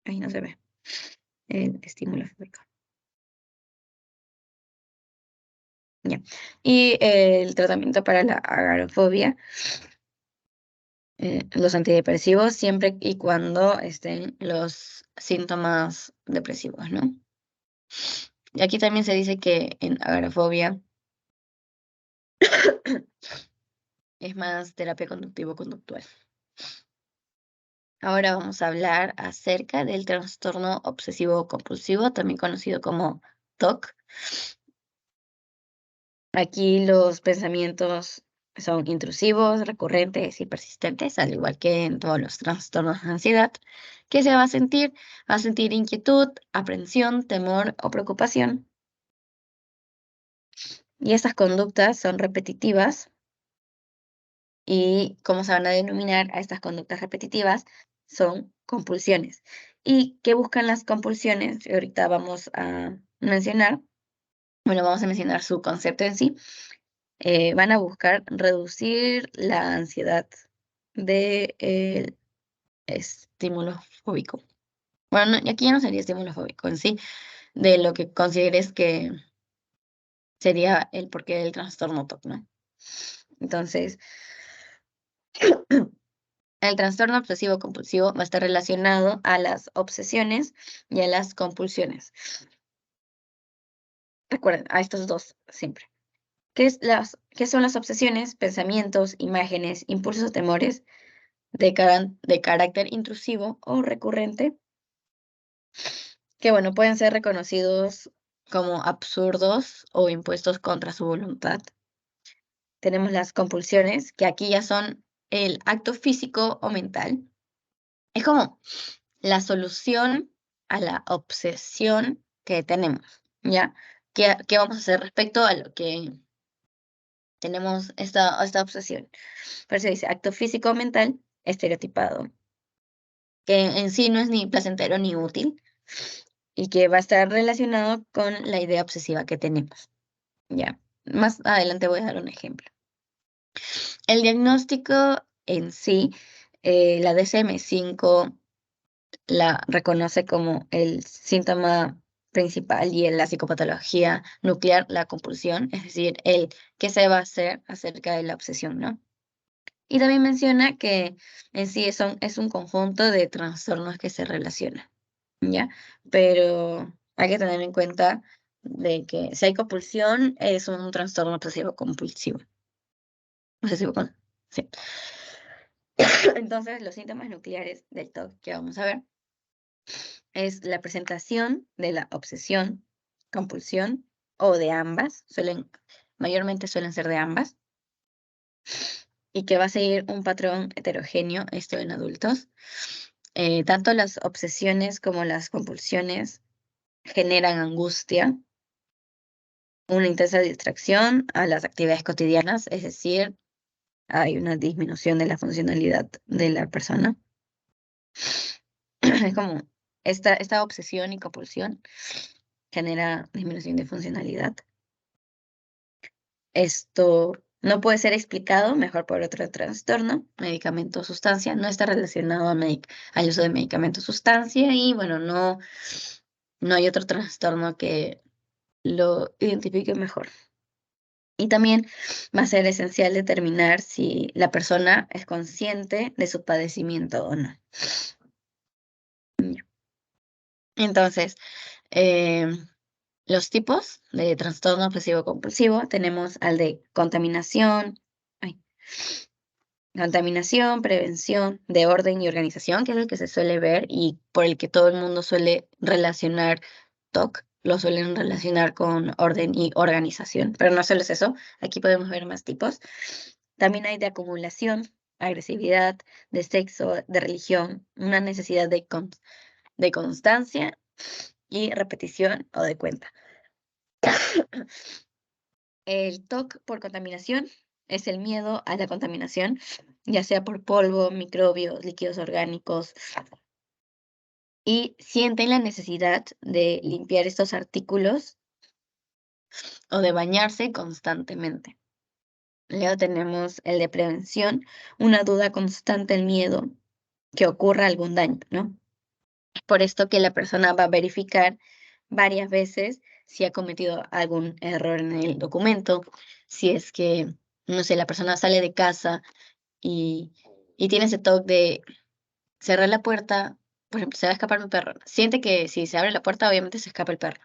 Ahí no se ve el estímulo fóbico. Ya. Y el tratamiento para la agorafobia, los antidepresivos, siempre y cuando estén los síntomas depresivos, ¿no? Y aquí también se dice que en agorafobia es más terapia conductivo-conductual. Ahora vamos a hablar acerca del trastorno obsesivo-compulsivo, también conocido como TOC. Aquí los pensamientos son intrusivos, recurrentes y persistentes, al igual que en todos los trastornos de ansiedad. ¿Qué se va a sentir? Va a sentir inquietud, aprensión, temor o preocupación. Y estas conductas son repetitivas. ¿Y cómo se van a denominar a estas conductas repetitivas? Son compulsiones. ¿Y qué buscan las compulsiones? Y ahorita vamos a mencionar, bueno, vamos a mencionar su concepto en sí. Van a buscar reducir la ansiedad del estímulo fóbico. Bueno, aquí ya no sería estímulo fóbico en sí, de lo que consideres que sería el porqué del trastorno TOC, ¿no? Entonces, el trastorno obsesivo compulsivo va a estar relacionado a las obsesiones y a las compulsiones. Recuerden, a estos dos siempre. ¿Qué son las obsesiones? Pensamientos, imágenes, impulsos o temores de carácter intrusivo o recurrente, que bueno, pueden ser reconocidos como absurdos o impuestos contra su voluntad. Tenemos las compulsiones, que aquí ya son el acto físico o mental. Es como la solución a la obsesión que tenemos, ¿ya? ¿Qué vamos a hacer respecto a lo que tenemos esta obsesión? Por eso dice acto físico o mental estereotipado, que en sí no es ni placentero ni útil y que va a estar relacionado con la idea obsesiva que tenemos, ¿ya? Más adelante voy a dar un ejemplo. El diagnóstico en sí, la DSM-5 la reconoce como el síntoma principal y en la psicopatología nuclear, la compulsión, es decir, el qué se va a hacer acerca de la obsesión, ¿no? Y también menciona que en sí es un conjunto de trastornos que se relacionan, ¿ya? Pero hay que tener en cuenta de que si hay compulsión, es un trastorno obsesivo compulsivo. Obsesivo con, sí. Entonces, los síntomas nucleares del TOC que vamos a ver es la presentación de la obsesión, compulsión o de ambas, mayormente suelen ser de ambas, y que va a seguir un patrón heterogéneo, esto en adultos. Tanto las obsesiones como las compulsiones generan angustia, una intensa distracción a las actividades cotidianas, es decir, hay una disminución de la funcionalidad de la persona. Es como esta obsesión y compulsión genera disminución de funcionalidad. Esto no puede ser explicado mejor por otro trastorno, medicamento o sustancia, no está relacionado al uso de medicamento o sustancia y bueno, no hay otro trastorno que lo identifique mejor. Y también va a ser esencial determinar si la persona es consciente de su padecimiento o no. Entonces, los tipos de trastorno obsesivo compulsivo tenemos al de contaminación, prevención, de orden y organización, que es el que se suele ver y por el que todo el mundo suele relacionar TOC, lo suelen relacionar con orden y organización, pero no solo es eso, aquí podemos ver más tipos. También hay de acumulación, agresividad, de sexo, de religión, una necesidad de constancia y repetición o de cuenta. El TOC por contaminación es el miedo a la contaminación, ya sea por polvo, microbios, líquidos orgánicos, y sienten la necesidad de limpiar estos artículos o de bañarse constantemente. Luego tenemos el de prevención, una duda constante, el miedo que ocurra algún daño, ¿no? Por esto que la persona va a verificar varias veces si ha cometido algún error en el documento, si es que, no sé, la persona sale de casa y, y tiene ese toque de cerrar la puerta, por ejemplo, se va a escapar mi perro. Siente que si se abre la puerta, obviamente se escapa el perro.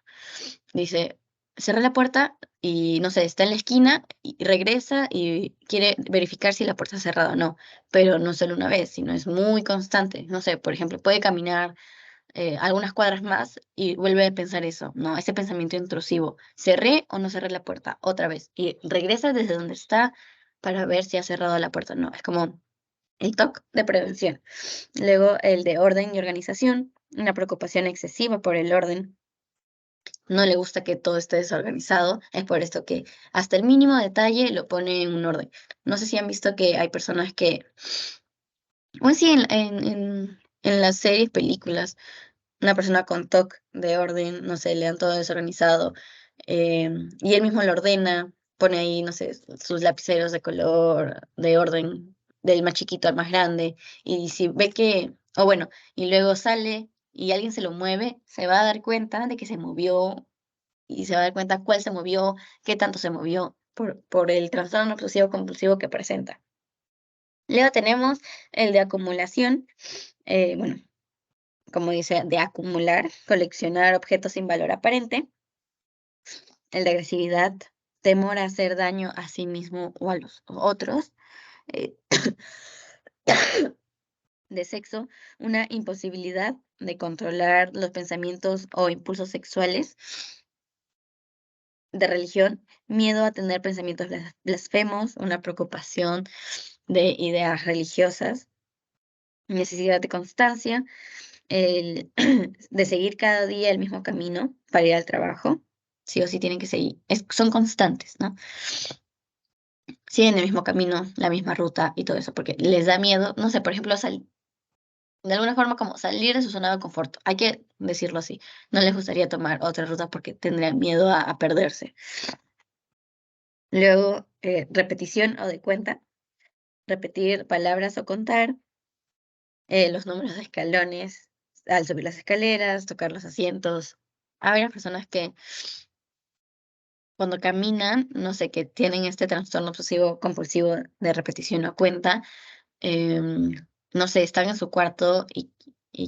Dice, cerré la puerta y, no sé, está en la esquina y regresa y quiere verificar si la puerta está cerrada o no, pero no solo una vez, sino es muy constante. No sé, por ejemplo, puede caminar algunas cuadras más y vuelve a pensar eso, ¿no? Ese pensamiento intrusivo. ¿Cerré o no cerré la puerta? Otra vez. Y regresa desde donde está para ver si ha cerrado la puerta o no. Es como el TOC de prevención. Luego el de orden y organización, una preocupación excesiva por el orden. No le gusta que todo esté desorganizado. Es por esto que hasta el mínimo detalle lo pone en un orden. No sé si han visto que hay personas que, o sí, en las series, películas, una persona con TOC de orden, no sé, le dan todo desorganizado, y él mismo lo ordena, pone ahí, no sé, sus lapiceros de color, de orden, del más chiquito al más grande, y si ve que, o bueno, y luego sale y alguien se lo mueve, se va a dar cuenta de que se movió y se va a dar cuenta cuál se movió, qué tanto se movió por el trastorno obsesivo compulsivo que presenta. Luego tenemos el de acumulación, bueno, como dice, de acumular, coleccionar objetos sin valor aparente, el de agresividad, temor a hacer daño a sí mismo o a los otros, eh, de sexo, una imposibilidad de controlar los pensamientos o impulsos sexuales, de religión, miedo a tener pensamientos blasfemos, una preocupación de ideas religiosas, necesidad de constancia, el de seguir cada día el mismo camino para ir al trabajo, sí o sí tienen que seguir, son constantes, ¿no? Siguen el mismo camino, la misma ruta y todo eso, porque les da miedo, no sé, por ejemplo, de alguna forma como salir de su zona de confort, hay que decirlo así, no les gustaría tomar otra ruta porque tendrían miedo a perderse. Luego, repetición o de cuenta, repetir palabras o contar, los números de escalones al subir las escaleras, tocar los asientos. Hay varias personas que cuando caminan, no sé, que tienen este trastorno obsesivo compulsivo de repetición o cuenta, em, no sé, están en su cuarto y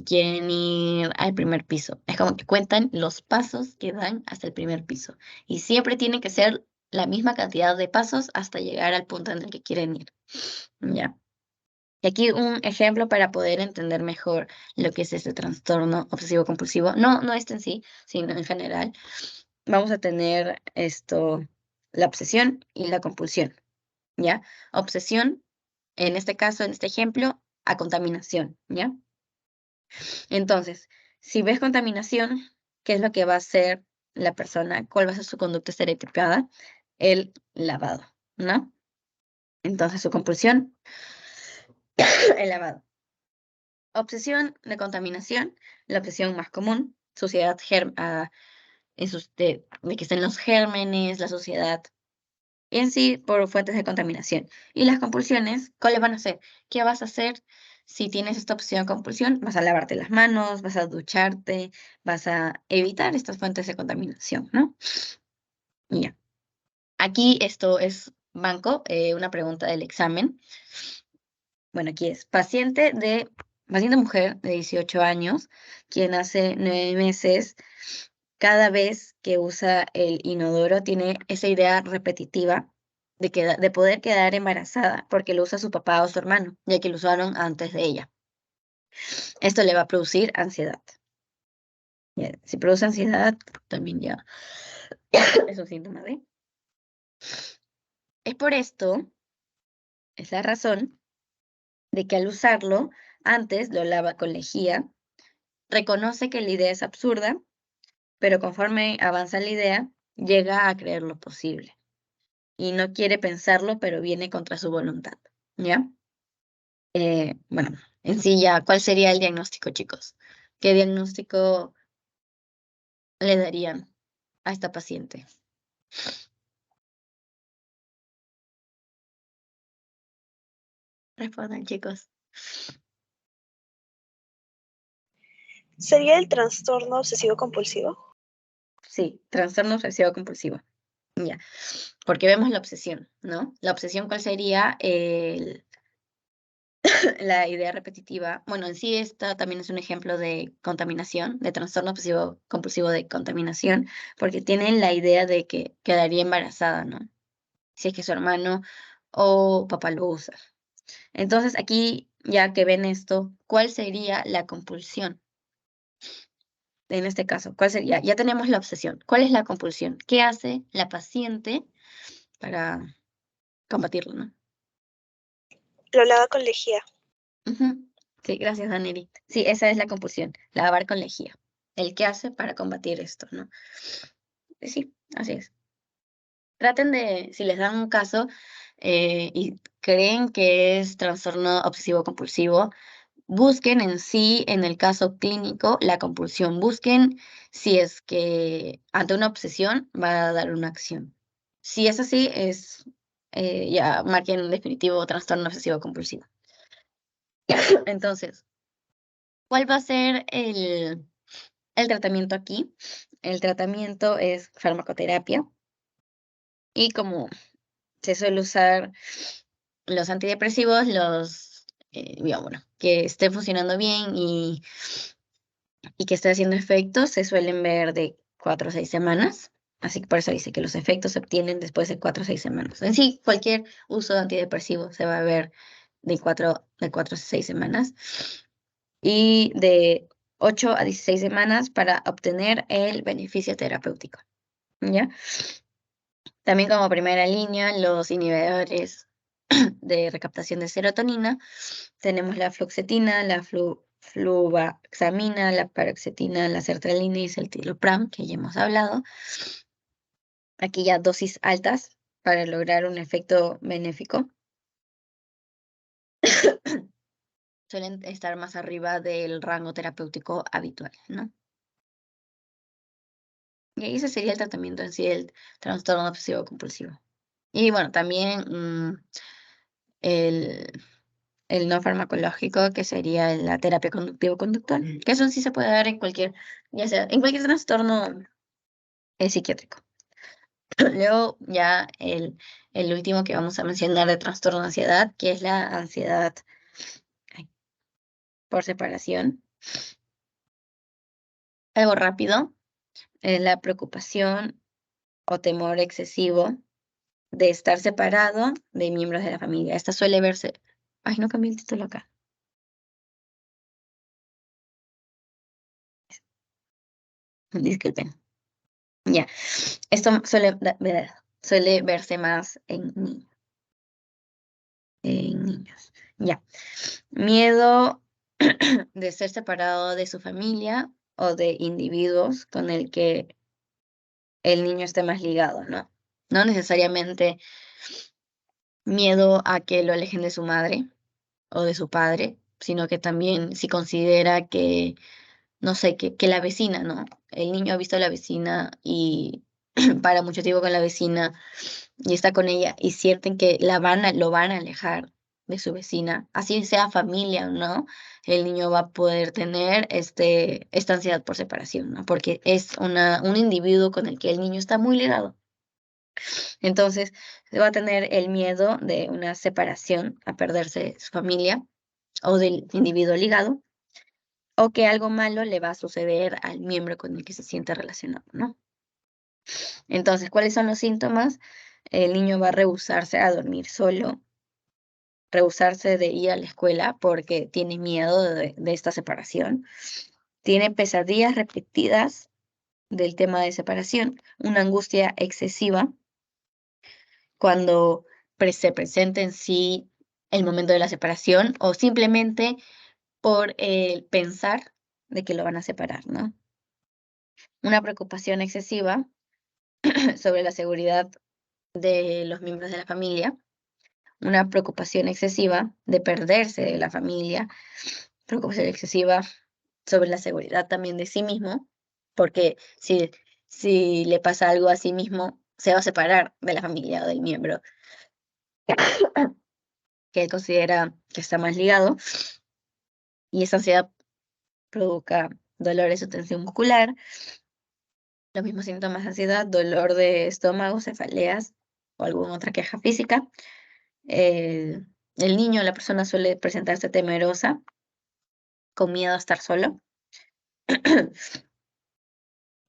quieren ir al primer piso. Es como que cuentan los pasos que dan hasta el primer piso. Y siempre tiene que ser la misma cantidad de pasos hasta llegar al punto en el que quieren ir. ¿Ya? Y aquí un ejemplo para poder entender mejor lo que es este trastorno obsesivo compulsivo. No, no este en sí, sino en general. Vamos a tener esto, la obsesión y la compulsión, ¿ya? Obsesión, en este caso, en este ejemplo, a contaminación, ¿ya? Entonces, si ves contaminación, ¿qué es lo que va a hacer la persona? ¿Cuál va a ser su conducta estereotipada? El lavado, ¿no? Entonces, su compulsión, el lavado. Obsesión de contaminación, la obsesión más común, suciedad de que estén los gérmenes, la suciedad en sí por fuentes de contaminación. Y las compulsiones, ¿cuáles van a ser? ¿Qué vas a hacer si tienes esta obsesión compulsión? Vas a lavarte las manos, vas a ducharte, vas a evitar estas fuentes de contaminación, ¿no? Ya. Aquí esto es banco, una pregunta del examen. Bueno, aquí es paciente mujer de 18 años, quien hace 9 meses, cada vez que usa el inodoro, tiene esa idea repetitiva de poder quedar embarazada porque lo usa su papá o su hermano, ya que lo usaron antes de ella. Esto le va a producir ansiedad. Ya, si produce ansiedad, también ya es un síntoma de. Es por esto, es la razón de que al usarlo, antes lo lava con lejía, reconoce que la idea es absurda, pero conforme avanza la idea, llega a creer lo posible. Y no quiere pensarlo, pero viene contra su voluntad, ¿ya? Bueno, en sí ya, ¿cuál sería el diagnóstico, chicos? ¿Qué diagnóstico le darían a esta paciente? Respondan, chicos. ¿Sería el trastorno obsesivo compulsivo? Sí, trastorno obsesivo compulsivo. Ya, porque vemos la obsesión, ¿no? La obsesión, ¿cuál sería? La idea repetitiva. Bueno, en sí esta también es un ejemplo de contaminación, de trastorno obsesivo compulsivo de contaminación, porque tienen la idea de que quedaría embarazada, ¿no? Si es que su hermano o papá lo usa. Entonces, aquí, ya que ven esto, ¿cuál sería la compulsión? En este caso, ¿cuál sería? Ya tenemos la obsesión. ¿Cuál es la compulsión? ¿Qué hace la paciente para combatirlo, no? Lo lava con lejía. Ujú. Sí, gracias, Daneri. Sí, esa es la compulsión, lavar con lejía. El qué hace para combatir esto, ¿no? Sí, así es. Traten de, si les dan un caso y creen que es trastorno obsesivo compulsivo, busquen en sí, en el caso clínico, la compulsión. Busquen si es que ante una obsesión va a dar una acción. Si es así, ya marquen en definitivo trastorno obsesivo compulsivo. Entonces, ¿cuál va a ser el tratamiento aquí? El tratamiento es farmacoterapia y como se suele usar los antidepresivos, digamos, bueno, que estén funcionando bien y que esté haciendo efectos, se suelen ver de 4 a 6 semanas. Así que por eso dice que los efectos se obtienen después de 4 a 6 semanas. En sí, cualquier uso de antidepresivo se va a ver de cuatro a 6 semanas. Y de 8 a 16 semanas para obtener el beneficio terapéutico, ¿ya? También como primera línea, los inhibidores de recaptación de serotonina. Tenemos la fluoxetina, la fluvaxamina, la paroxetina, la sertralina y citalopram, que ya hemos hablado. Aquí ya dosis altas para lograr un efecto benéfico. Suelen estar más arriba del rango terapéutico habitual, ¿no? Y ahí ese sería el tratamiento en sí del trastorno obsesivo compulsivo. Y bueno, también el, el no farmacológico, que sería la terapia conductivo-conductual, que eso sí se puede dar en cualquier, ya sea, en cualquier trastorno psiquiátrico. Luego ya el último que vamos a mencionar de trastorno de ansiedad, que es la ansiedad ay, por separación. Algo rápido, es la preocupación o temor excesivo de estar separado de miembros de la familia. Esta suele verse. Ay, no cambié el título acá. Disculpen. Ya. Esto suele verse más en niños. Ya. Miedo de ser separado de su familia o de individuos con el que el niño esté más ligado, ¿no? No necesariamente miedo a que lo alejen de su madre o de su padre, sino que también si considera que, no sé, que la vecina, ¿no? El niño ha visto a la vecina y para mucho tiempo con la vecina y está con ella y sienten que lo van a alejar de su vecina, así sea familia o no, el niño va a poder tener esta ansiedad por separación, ¿no? Porque es un individuo con el que el niño está muy ligado. Entonces, va a tener el miedo de una separación, a perderse su familia o del individuo ligado, o que algo malo le va a suceder al miembro con el que se siente relacionado, ¿no? Entonces, ¿cuáles son los síntomas? El niño va a rehusarse a dormir solo, rehusarse de ir a la escuela porque tiene miedo de esta separación. Tiene pesadillas repetidas del tema de separación, una angustia excesiva cuando se presenta en sí el momento de la separación o simplemente por el pensar de que lo van a separar, ¿no? Una preocupación excesiva sobre la seguridad de los miembros de la familia, una preocupación excesiva de perderse de la familia, preocupación excesiva sobre la seguridad también de sí mismo, porque si le pasa algo a sí mismo, se va a separar de la familia o del miembro que él considera que está más ligado, y esa ansiedad provoca dolores o tensión muscular, los mismos síntomas de ansiedad, dolor de estómago, cefaleas o alguna otra queja física. El niño, la persona suele presentarse temerosa, con miedo a estar solo.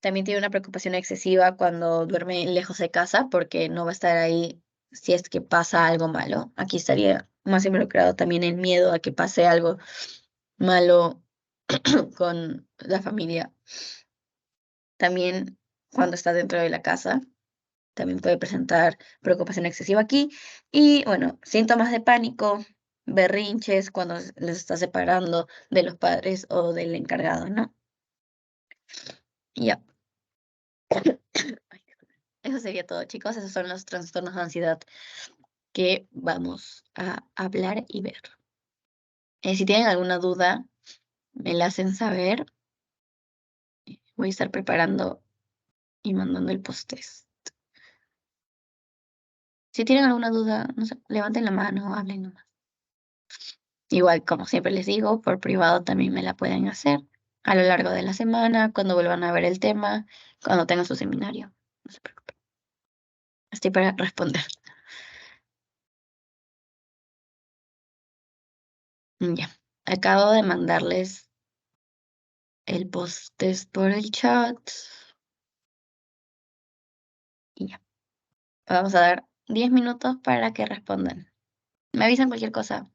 También tiene una preocupación excesiva cuando duerme lejos de casa porque no va a estar ahí si es que pasa algo malo. Aquí estaría más involucrado también el miedo a que pase algo malo con la familia. También cuando está dentro de la casa, también puede presentar preocupación excesiva aquí. Y bueno, síntomas de pánico, berrinches cuando les está separando de los padres o del encargado, ¿no? Y ya. Ay, eso sería todo, chicos. Esos son los trastornos de ansiedad que vamos a hablar y ver. Si tienen alguna duda, me la hacen saber. Voy a estar preparando y mandando el post-test. Si tienen alguna duda, no sé, levanten la mano, hablen nomás. Igual, como siempre les digo, por privado también me la pueden hacer a lo largo de la semana, cuando vuelvan a ver el tema, cuando tengan su seminario. No se preocupen. Estoy para responder. Ya. Acabo de mandarles el post-test por el chat. Y ya. Vamos a dar 10 minutos para que respondan. Me avisan cualquier cosa.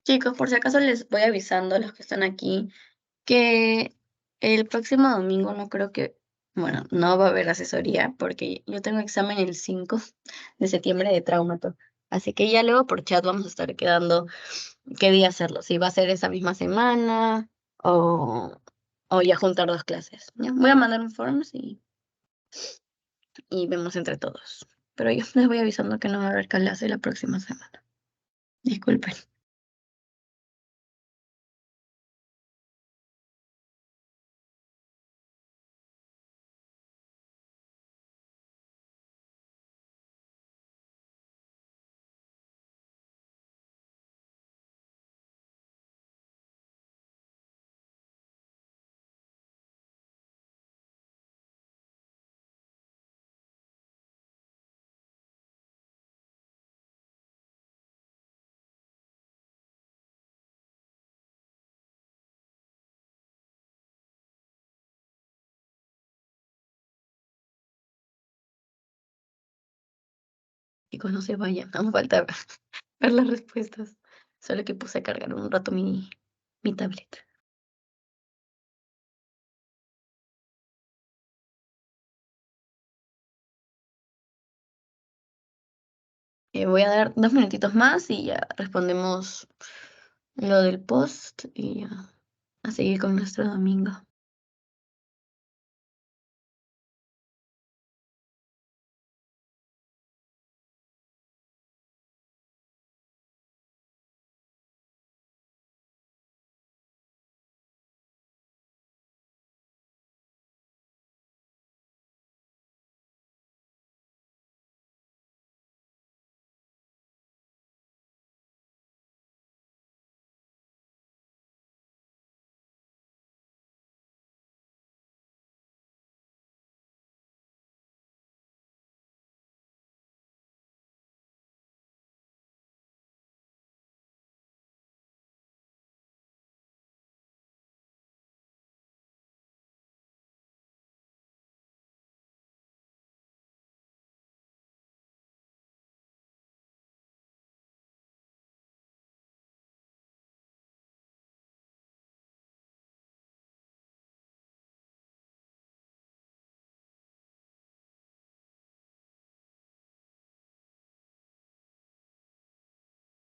Chicos, por si acaso les voy avisando a los que están aquí que el próximo domingo no creo que, bueno, no va a haber asesoría porque yo tengo examen el 5 de septiembre de traumato. Así que ya luego por chat vamos a estar quedando qué día hacerlo, si va a ser esa misma semana o, o ya juntar dos clases. ¿Ya? Voy a mandar un forms y vemos entre todos. Pero yo les voy avisando que no va a haber clase la próxima semana. Disculpen. Chicos, no se vayan, aún falta ver las respuestas. Solo que puse a cargar un rato mi tablet. Voy a dar 2 minutitos más y ya respondemos lo del post y ya a seguir con nuestro domingo.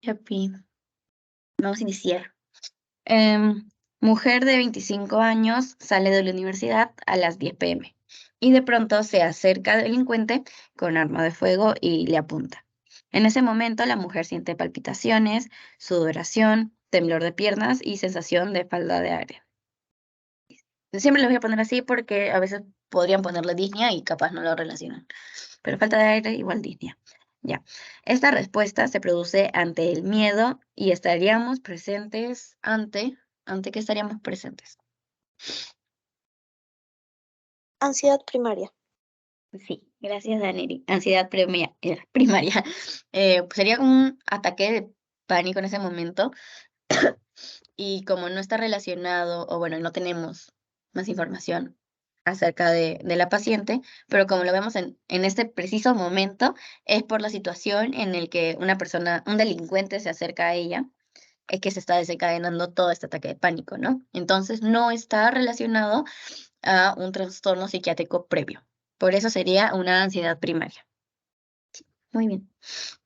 Yapi, vamos a iniciar. Mujer de 25 años sale de la universidad a las 10 p.m. y de pronto se acerca al delincuente con arma de fuego y le apunta. En ese momento la mujer siente palpitaciones, sudoración, temblor de piernas y sensación de falta de aire. Siempre les voy a poner así porque a veces podrían ponerle disnea y capaz no lo relacionan. Pero falta de aire igual disnea. Ya. Esta respuesta se produce ante el miedo y estaríamos presentes ¿ante qué estaríamos presentes? Ansiedad primaria. Sí, gracias, Daneri. Ansiedad primaria. Pues sería un ataque de pánico en ese momento y como no está relacionado, o bueno, no tenemos más información acerca de la paciente, pero como lo vemos en este preciso momento, es por la situación en el que una persona, un delincuente se acerca a ella, es que se está desencadenando todo este ataque de pánico, ¿no? Entonces no está relacionado a un trastorno psiquiátrico previo. Por eso sería una ansiedad primaria. Muy bien.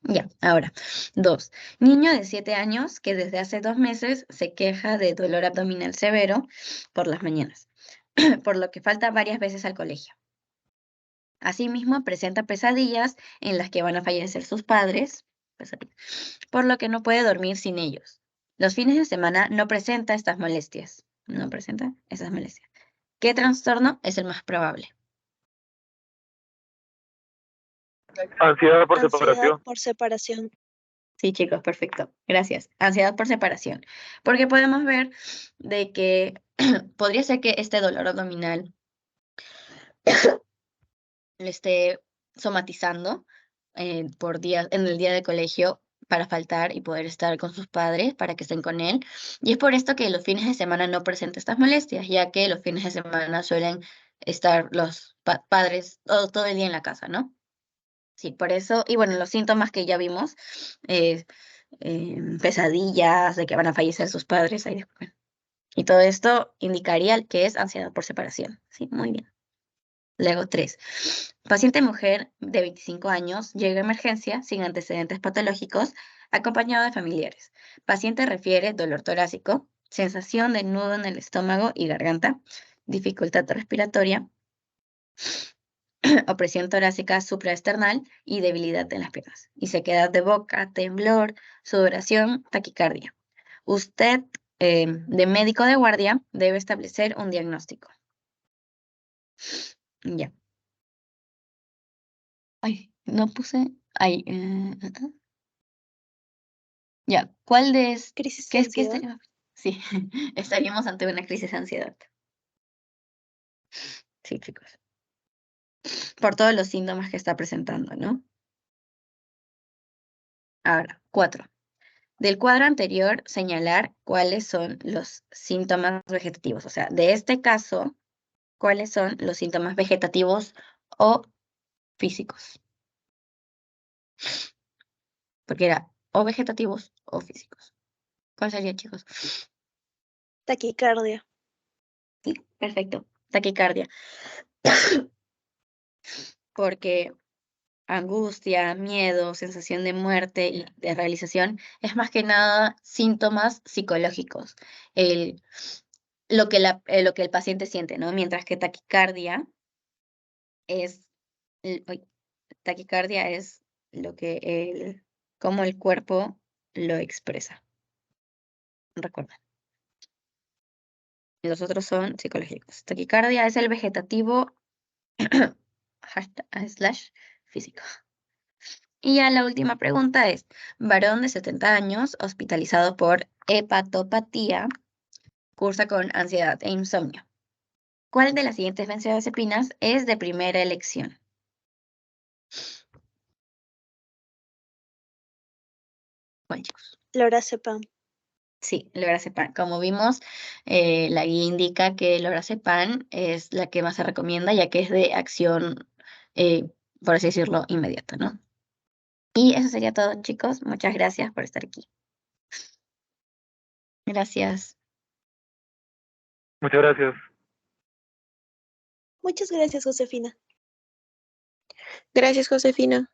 Ya, ahora, 2. Niño de 7 años que desde hace 2 meses se queja de dolor abdominal severo por las mañanas, por lo que falta varias veces al colegio. Asimismo, presenta pesadillas en las que van a fallecer sus padres, pesadillas, por lo que no puede dormir sin ellos. Los fines de semana no presenta estas molestias. No presenta esas molestias. ¿Qué trastorno es el más probable? Ansiedad por Ansiedad separación. por separación. Sí, chicos, perfecto. Gracias. Ansiedad por separación. Porque podemos ver de que podría ser que este dolor abdominal le esté somatizando por días, en el día de colegio para faltar y poder estar con sus padres, para que estén con él. Y es por esto que los fines de semana no presenta estas molestias, ya que los fines de semana suelen estar los padres todo el día en la casa, ¿no? Sí, por eso, y bueno, los síntomas que ya vimos, pesadillas de que van a fallecer sus padres ahí después. Y todo esto indicaría que es ansiedad por separación. Sí, muy bien. Luego 3. Paciente mujer de 25 años llega a emergencia sin antecedentes patológicos, acompañado de familiares. Paciente refiere dolor torácico, sensación de nudo en el estómago y garganta, dificultad respiratoria, opresión torácica supraesternal y debilidad en las piernas. Y sequedad de boca, temblor, sudoración, taquicardia. Usted, de médico de guardia, debe establecer un diagnóstico. Ya. Ay, no puse. Ay, ya. ¿Cuál de es? Crisis ¿Qué de es que ansiedad. Sí, estaríamos ante una crisis de ansiedad. Sí, chicos. Por todos los síntomas que está presentando, ¿no? Ahora, 4. Del cuadro anterior, señalar cuáles son los síntomas vegetativos. O sea, de este caso, cuáles son los síntomas vegetativos o físicos. Porque era o vegetativos o físicos. ¿Cuál sería, chicos? Taquicardia. Sí, perfecto. Taquicardia. Porque angustia, miedo, sensación de muerte y de realización es más que nada síntomas psicológicos. Lo que el paciente siente, ¿no? Mientras que taquicardia es, taquicardia es cómo el cuerpo lo expresa. Recuerda. Los otros son psicológicos. Taquicardia es el vegetativo /físico. Y ya la última pregunta es, varón de 70 años, hospitalizado por hepatopatía, cursa con ansiedad e insomnio. ¿Cuál de las siguientes benzodiazepinas es de primera elección? ¿Cuál, chicos? Lorazepam. Sí, lorazepam. Como vimos, la guía indica que lorazepam es la que más se recomienda, ya que es de acción, por así decirlo, inmediata, ¿no? Y eso sería todo, chicos. Muchas gracias por estar aquí. Gracias. Muchas gracias. Muchas gracias, Josefina. Gracias, Josefina.